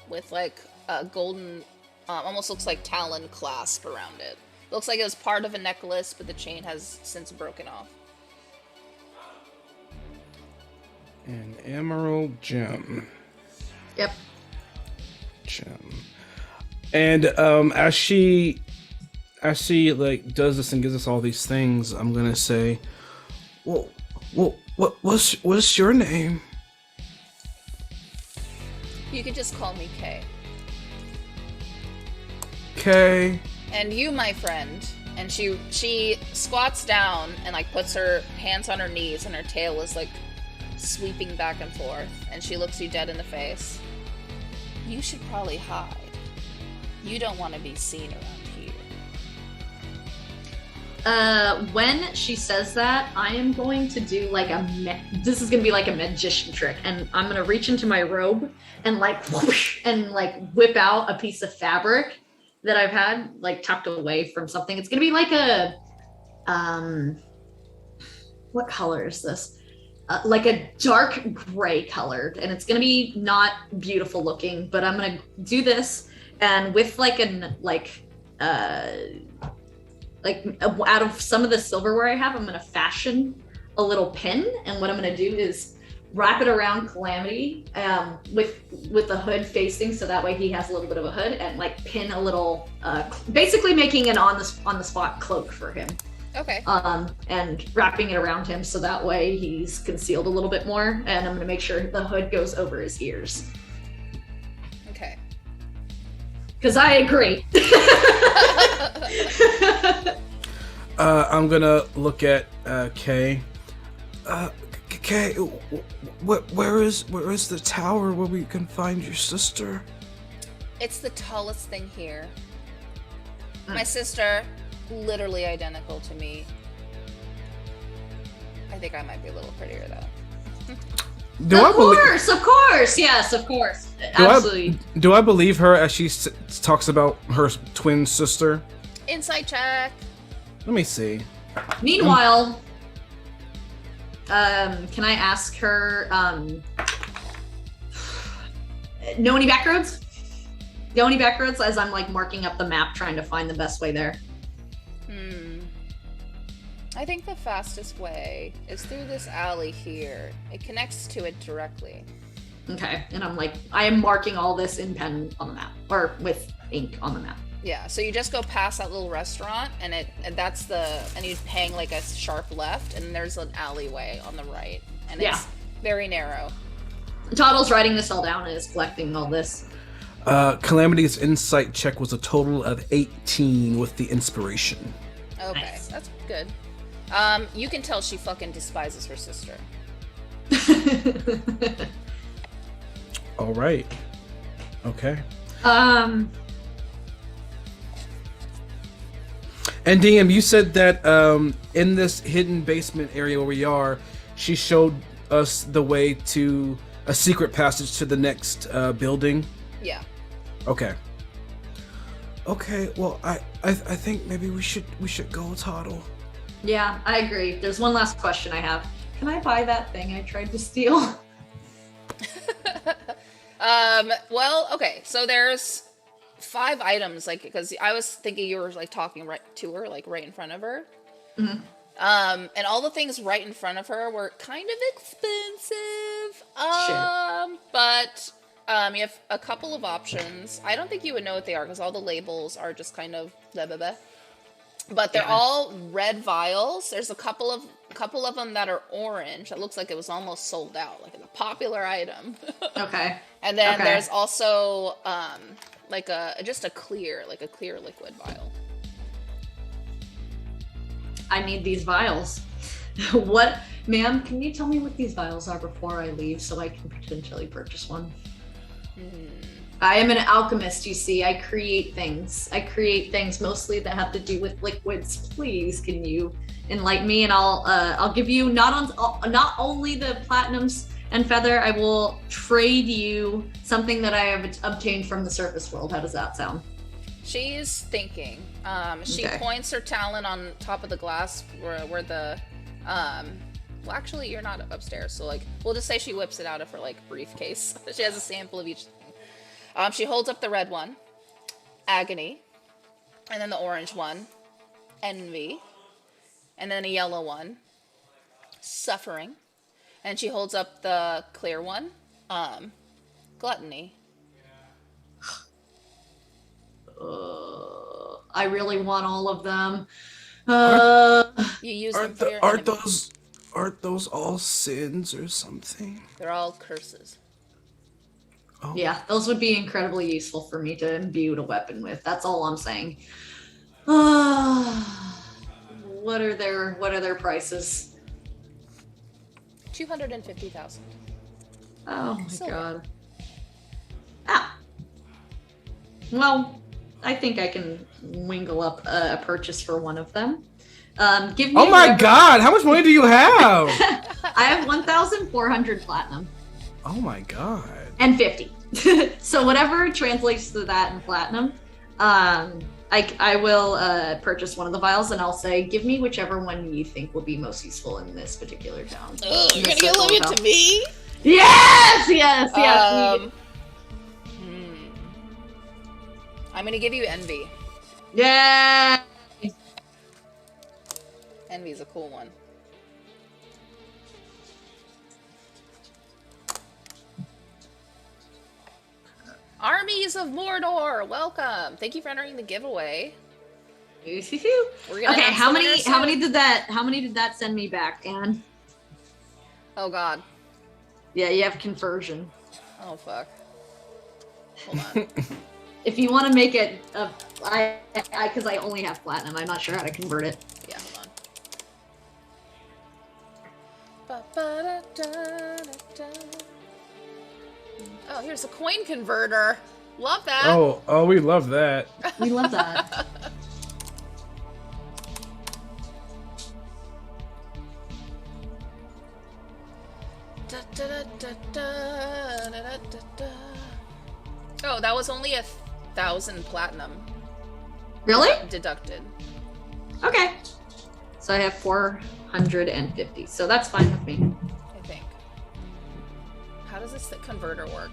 with like a golden. Almost looks like Talon clasp around it. Looks like it was part of a necklace, but the chain has since broken off. An emerald gem. Yep. Gem. And as she like does this and gives us all these things, I'm gonna say, well, what's your name? You could just call me Kay. Okay. And you, my friend. And she squats down and like puts her hands on her knees, and her tail is like sweeping back and forth, and she looks you dead in the face. You should probably hide. You don't want to be seen around here. When she says that, I am going to do like this is gonna be like a magician trick, and I'm gonna reach into my robe and like whoosh, and like whip out a piece of fabric that I've had like tucked away from something. It's gonna be like a what color is this? Like a dark gray colored, and it's gonna be not beautiful looking, but I'm gonna do this, and with like out of some of the silverware I have, I'm gonna fashion a little pin, and what I'm gonna do is wrap it around Calamity with the hood facing, so that way he has a little bit of a hood, and like pin a little, basically making an on the spot cloak for him. Okay. And wrapping it around him so that way he's concealed a little bit more, and I'm gonna make sure the hood goes over his ears. Okay. Because I agree. I'm gonna look at Kay. Kay, where is the tower where we can find your sister? It's the tallest thing here. My sister, literally identical to me. I think I might be a little prettier though. Of course, yes, of course. Absolutely. Do I believe her as she talks about her twin sister? Insight check. Let me see. Meanwhile, can I ask her, know any back roads? Know any back roads as I'm like marking up the map trying to find the best way there? I think the fastest way is through this alley here. It connects to it directly. Okay, and I'm like, I am marking all this in pen on the map, or with ink on the map. Yeah, so you just go past that little restaurant, and you hang like a sharp left, and there's an alleyway on the right, and it's very narrow. Toddle's writing this all down and is collecting all this. Calamity's insight check was a total of 18 with the inspiration. Okay, Nice. That's good. You can tell she fucking despises her sister. All right. Okay. And DM, you said that in this hidden basement area where we are, she showed us the way to a secret passage to the next building. Yeah. Okay. Okay. Well, I think maybe we should go, Toddle. Yeah, I agree. There's one last question I have. Can I buy that thing I tried to steal? Well, okay, so there's 5 items, like, because I was thinking you were like talking right to her, like right in front of her. Mm-hmm. And all the things right in front of her were kind of expensive. But you have a couple of options. I don't think you would know what they are because all the labels are just kind of blah blah blah. But they're all red vials. There's a couple of them that are orange. It looks like it was almost sold out, like it's a popular item. Okay. And then there's also like a clear liquid vial. I need these vials. What, ma'am, can you tell me what these vials are before I leave so I can potentially purchase one? I am an alchemist, you see. I create things. Mostly that have to do with liquids. Please, can you enlighten me? And I'll give you not only the platinums and feather. I will trade you something that I have obtained from the surface world. How does that sound? She's thinking. She points her talent on top of the glass where the well, actually, you're not upstairs, so like we'll just say she whips it out of her like briefcase. She has a sample of each thing. She holds up the red one, agony, and then the orange one, envy, and then a yellow one, suffering, and she holds up the clear one, gluttony. I really want all of them. You use them for your enemies. Aren't those all sins or something? They're all curses. Oh. Yeah, those would be incredibly useful for me to imbue a weapon with. That's all I'm saying. What are their prices? 250,000. Oh my Silver. god. Ah. Well, I think I can wingle up a purchase for one of them. Give me. Oh my god! How much money do you have? I have 1,400 platinum. Oh my god. And 50. So whatever translates to that in platinum, I will purchase one of the vials and I'll say, give me whichever one you think will be most useful in this particular town. You're gonna give it to me? Yes! I'm gonna give you envy. Yeah! Envy's a cool one. Armies of Mordor, welcome! Thank you for entering the giveaway. We're gonna Okay, have how some many winners did that send me back, Anne? Oh god. Yeah, you have conversion. Oh fuck. Hold on. If you want to make it, because I only have platinum, I'm not sure how to convert it. Yeah, hold on. Oh, here's a coin converter. Love that. Oh, we love that. We love that. Oh, that was only 1,000 platinum. Really? Deducted. Okay. So I have 450. So that's fine with me. I think. How does this converter work?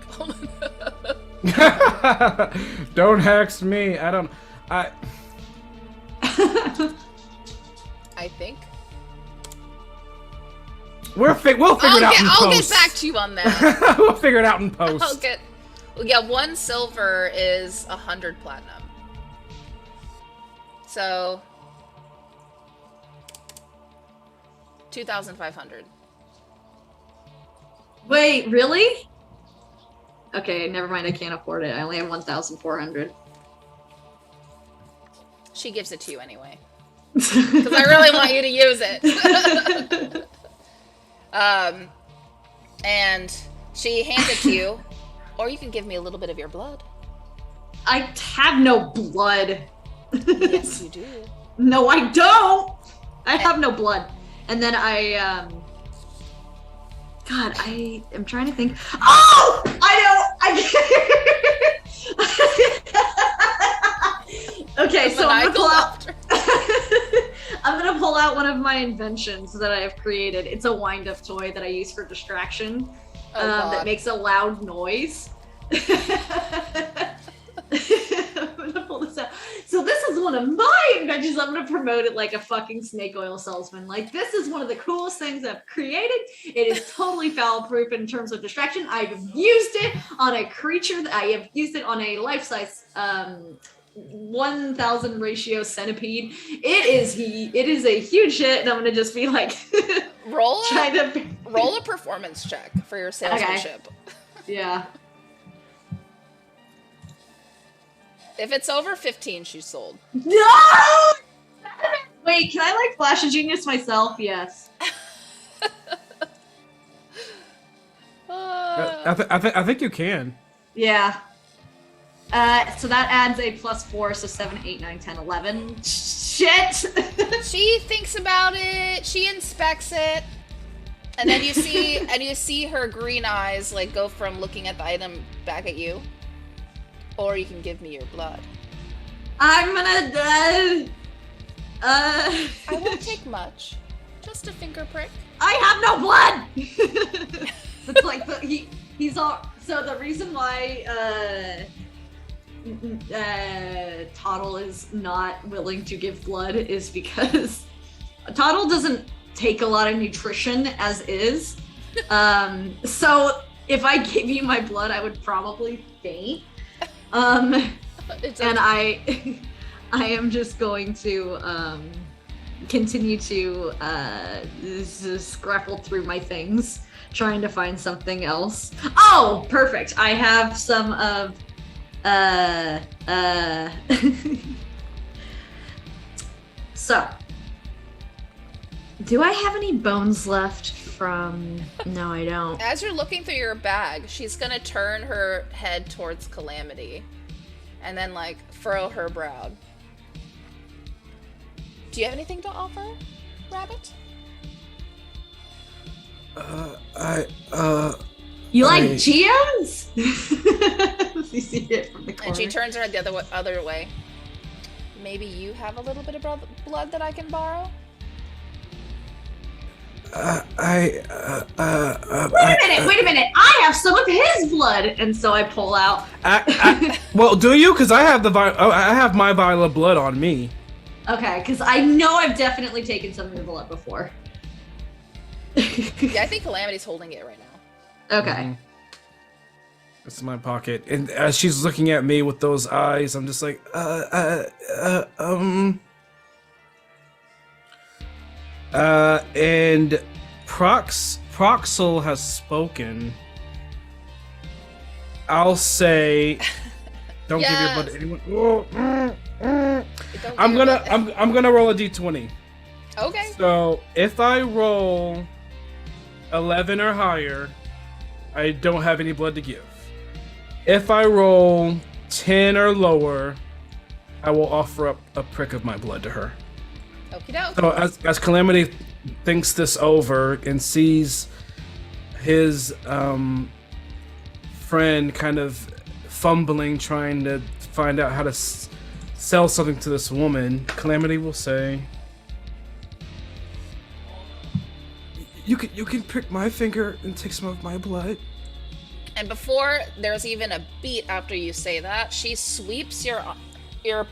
Don't hex me. I think. We'll figure it out in post. I'll get back to you on that. We'll figure it out in post. Yeah, 1 silver is 100 platinum. So 2,500. Wait, really? Okay, never mind. I can't afford it. I only have 1,400. She gives it to you anyway. Because I really want you to use it. And she hands it to you. Or you can give me a little bit of your blood. I have no blood. Yes, you do. No, I don't. I have no blood. And then God, I am trying to think. Oh, Okay, so I'm gonna pull out. I'm gonna pull out one of my inventions that I have created. It's a wind-up toy that I use for distraction. That makes a loud noise. I'm gonna pull this out. So this is one of my inventions. I'm gonna promote it like a fucking snake oil salesman. Like, this is one of the coolest things I've created. It is totally foul-proof in terms of distraction. I've used it on a creature. I have used it on a life-size 1,000 ratio centipede. It is a huge hit, and I'm gonna just be like roll a performance check for your salesmanship. Okay. Yeah. If it's over 15, she's sold. No! Wait, can I like Flash of Genius myself? Yes. I think you can. Yeah. So that adds a +4, so 7, 8, 9, 10, 11. Shit! She thinks about it, she inspects it, and then you see her green eyes like go from looking at the item back at you. Or you can give me your blood. I'm gonna I won't take much. Just a finger prick. I have no blood! It's like he's all. So the reason why Toddle is not willing to give blood is because Toddle doesn't take a lot of nutrition as is. So if I give you my blood, I would probably faint. And I am just going to continue to just grapple through my things, trying to find something else. Oh, perfect! I have some of So, do I have any bones left from? No, I don't. As you're looking through your bag, she's gonna turn her head towards Calamity and then like furrow her brow. Do you have anything to offer, Rabbit? You like Geodes? You see it from the corner. And she turns her head the other way. Maybe you have a little bit of blood that I can borrow? Wait a minute! I have some of his blood, and so I pull out. Well, do you? Because I have I have my vial of blood on me. Okay, because I know I've definitely taken some of your blood before. Yeah, I think Calamity's holding it right now. Okay. It's in my pocket, and as she's looking at me with those eyes, I'm just like, and Proxel has spoken. I'll say, don't give your blood to anyone. I'm gonna roll a d20. Okay. So if I roll 11 or higher, I don't have any blood to give. If I roll 10 or lower, I will offer up a prick of my blood to her. Okie doke. So as Calamity thinks this over and sees his friend kind of fumbling, trying to find out how to sell something to this woman, Calamity will say, You can prick my finger and take some of my blood. And before there's even a beat after you say that, she sweeps your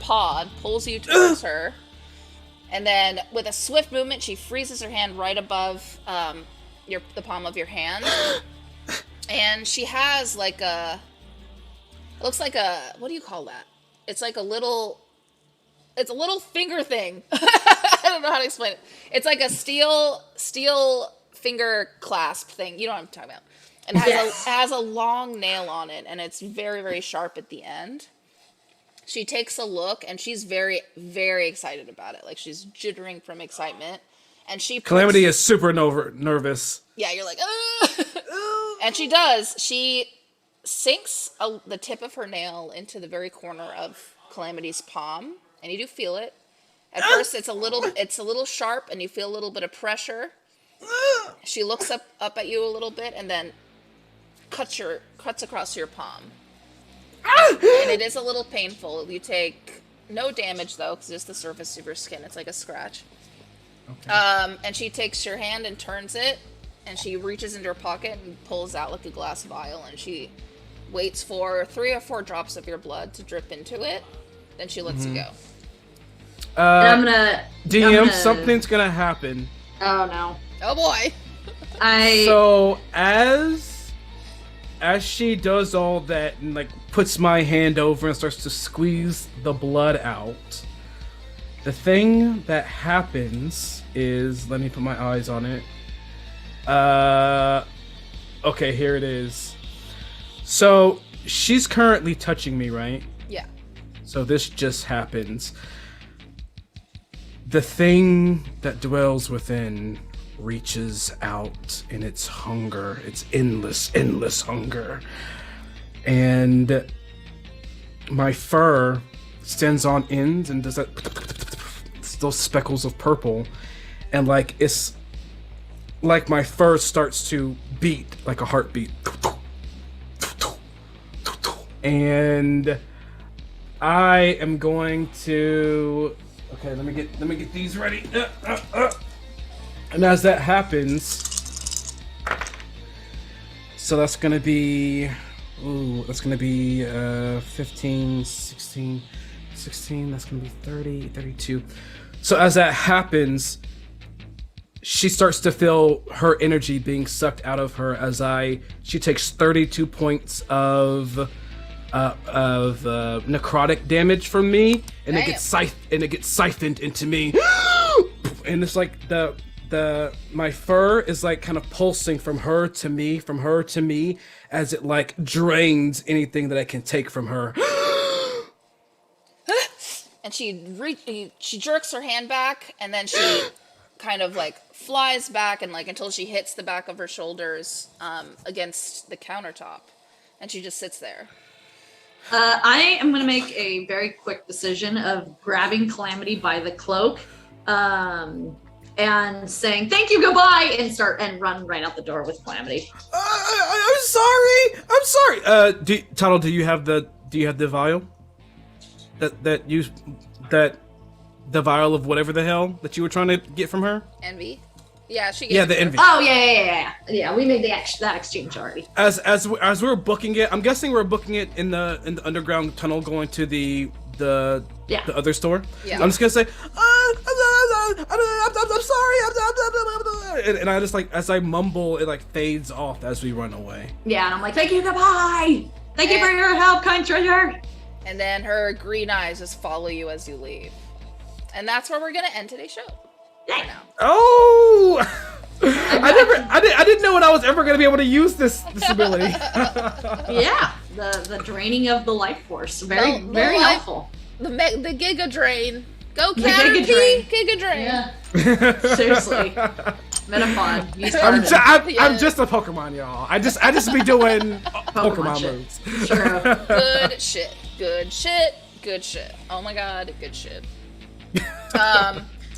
paw and pulls you towards her. And then with a swift movement, she freezes her hand right above the palm of your hand. And she has like it looks like what do you call that? It's like a little finger thing. I don't know how to explain it. It's like a steel finger clasp thing. You know what I'm talking about. And it has a long nail on it, and it's very, very sharp at the end. She takes a look, and she's very, very excited about it. Like, she's jittering from excitement. And Calamity is super nervous. Yeah, you're like, and she does. She sinks the tip of her nail into the very corner of Calamity's palm, and you do feel it. At first, it's a little sharp, and you feel a little bit of pressure. She looks up at you a little bit, and then cuts across your palm. And it is a little painful. You take no damage, though, because it's the surface of your skin. It's like a scratch. Okay. And she takes your hand and turns it, and she reaches into her pocket and pulls out like a glass vial, and she waits for 3 or 4 drops of your blood to drip into it. Then she lets you go. And DM, something's gonna happen. Oh no. Oh boy. So as she does all that and like puts my hand over and starts to squeeze the blood out, the thing that happens is, let me put my eyes on it. Okay, here it is. So she's currently touching me, right? Yeah. So this just happens. The thing that dwells within reaches out in its hunger, its endless hunger. And my fur stands on end and does that, those speckles of purple. And like, it's like my fur starts to beat like a heartbeat. And I am going to, okay, let me get these ready. And as that happens, so that's gonna be, that's gonna be 15, 16, that's gonna be 30, 32. So as that happens, she starts to feel her energy being sucked out of her as she takes 32 points of necrotic damage from me, and Damn. it gets siphoned into me. And it's like my fur is like kind of pulsing from her to me as it like drains anything that I can take from her. And she jerks her hand back, and then she kind of like flies back and like until she hits the back of her shoulders against the countertop, and she just sits there. I am going to make a very quick decision of grabbing Calamity by the cloak and saying, thank you, goodbye, and run right out the door with Calamity. I'm sorry. Tuttle, do you have the vial? The vial of whatever the hell that you were trying to get from her? Envy? Yeah, she gave Yeah, it the to her. envy. Oh, yeah. We made that exchange already. As we're booking it, I'm guessing we're booking it in the underground tunnel going to the other store. Yeah. I'm just gonna say, I'm sorry, and I just like, as I mumble, it like fades off as we run away. Yeah, and I'm like, thank you, goodbye. Thank you for your help, kind treasure. And then her green eyes just follow you as you leave. And that's where we're gonna end today's show. Yeah. For now. Oh! I didn't know when I was ever gonna be able to use this ability. Yeah, the draining of the life force, very The very life- helpful. The Giga Drain. Go The Caterpie! Giga Drain. Giga Drain. Yeah, seriously. Metapod. You started. I'm just a Pokemon, y'all. I just be doing Pokemon shit. moves. True. Good shit. Oh my god, good shit.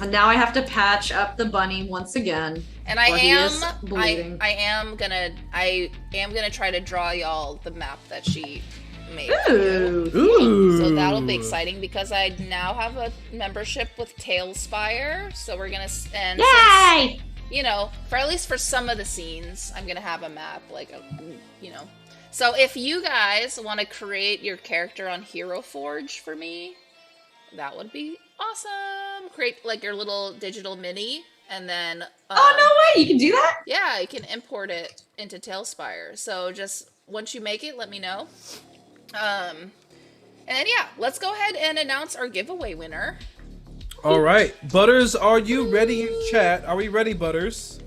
And now I have to patch up the bunny once again. And while he is I bleeding. am gonna try to draw y'all the map that she made. Ooh. So that'll be exciting because I now have a membership with Tailspire. So we're gonna and Yay! since, you know, for at least for some of the scenes, I'm gonna have a map, like you know. So if you guys want to create your character on Hero Forge for me, that would be awesome. Create like your little digital mini, and then Oh no way! You can do that? yeah, you can import it into Tailspire. So just once you make it, let me know. And then yeah, let's go ahead and announce our giveaway winner. All right, Butters, are you ready in chat? Are we ready, Butters?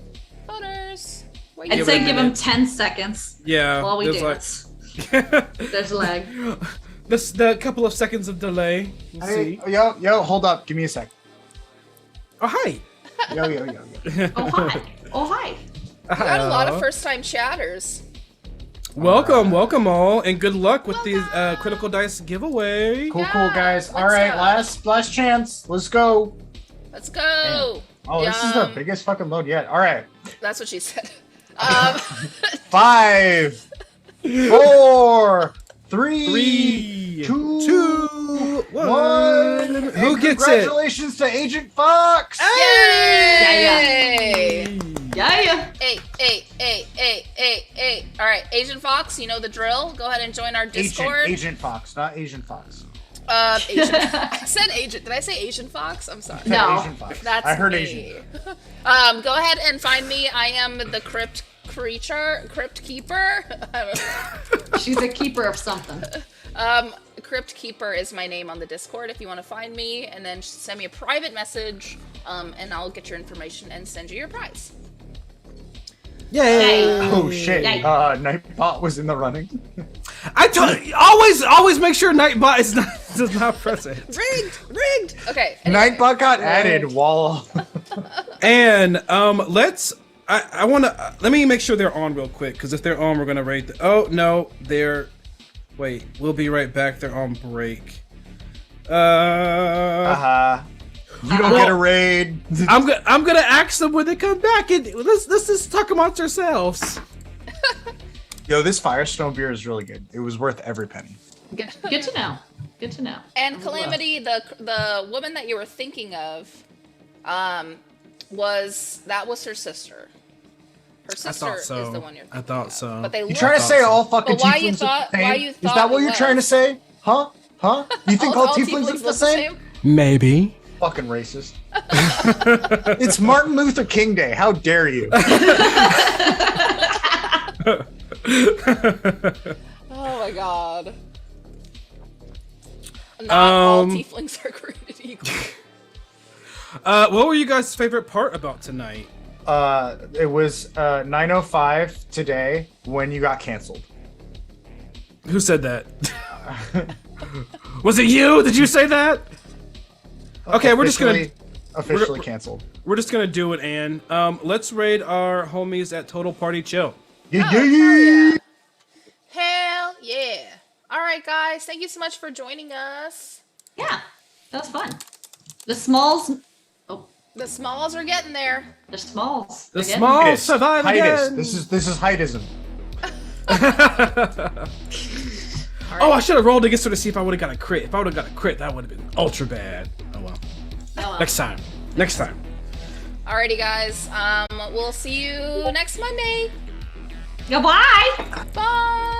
Butters, where I'd you say it a give him minute. 10 seconds Yeah. while we there's dance. like There's a lag. the couple of seconds of delay. We'll see. Hey, yo, hold up. Give me a sec. Oh hi. Yo. Oh hi. Oh hi. We got a lot of first-time chatters. Welcome all, and good luck with the Critical Dice giveaway. Cool, Yeah, guys. All what's right, up? last chance. Let's go. Let's go. Oh, this is the Yum. biggest fucking load yet. All right. That's what she said. 5, 4, 3, Three, 2, two, One. Who And gets it? congratulations to Agent Fox. Yay! Yeah. Hey. All right, Agent Fox, you know the drill. Go ahead and join our Discord. Agent Fox, not Asian Fox. Agent. I said agent. Did I say Asian Fox? I'm sorry. No. Asian Fox. That's I heard me. Asian. Go ahead and find me. I am the Crypt Keeper. She's a keeper of something. Crypt Keeper is my name on the Discord if you want to find me, and then send me a private message, and I'll get your information and send you your prize. Yay! Oh shit! Yay. Nightbot was in the running. I told you, always make sure Nightbot does not present. Rigged. Okay. Anyway. Nightbot got added while. And I want to let me make sure they're on real quick, because if they're on, we're gonna rate. Oh no, wait. We'll be right back. They're on break. You don't get a raid. I'm gonna ask them when they come back, and let's just talk amongst ourselves. Yo, this Firestone beer is really good. It was worth every penny. Good to know. Good to know. And Calamity, the woman that you were thinking of, was her sister. Her sister is the one you're thinking I thought of. so. But they You look trying to say all fucking But why you tieflings thought- are the same? why you Is thought that what it you're trying to was? say? Huh? You think all tieflings are the look same? Maybe. Fucking racist. It's Martin Luther King Day. How dare you? Oh my god. Not all tieflings are created equal. What were you guys' favorite part about tonight? It was 9:05 today when you got canceled. Who said that? Was it you? Did you say that? Okay, we're just gonna officially canceled. We're just gonna do it, Ann. Let's raid our homies at Total Party Chill. Yeah. Hell yeah. Alright guys, thank you so much for joining us. Yeah, that was fun. The smalls. Oh, The smalls are getting there. the smalls. The Again? small Heightus. survive Heightus. again. This is heightism. Oh, I should have rolled against her to see if I would have got a crit. If I would have got a crit, that would have been ultra bad. Oh well. Oh, well. Next time. Alrighty guys, we'll see you next Monday. Goodbye. Bye.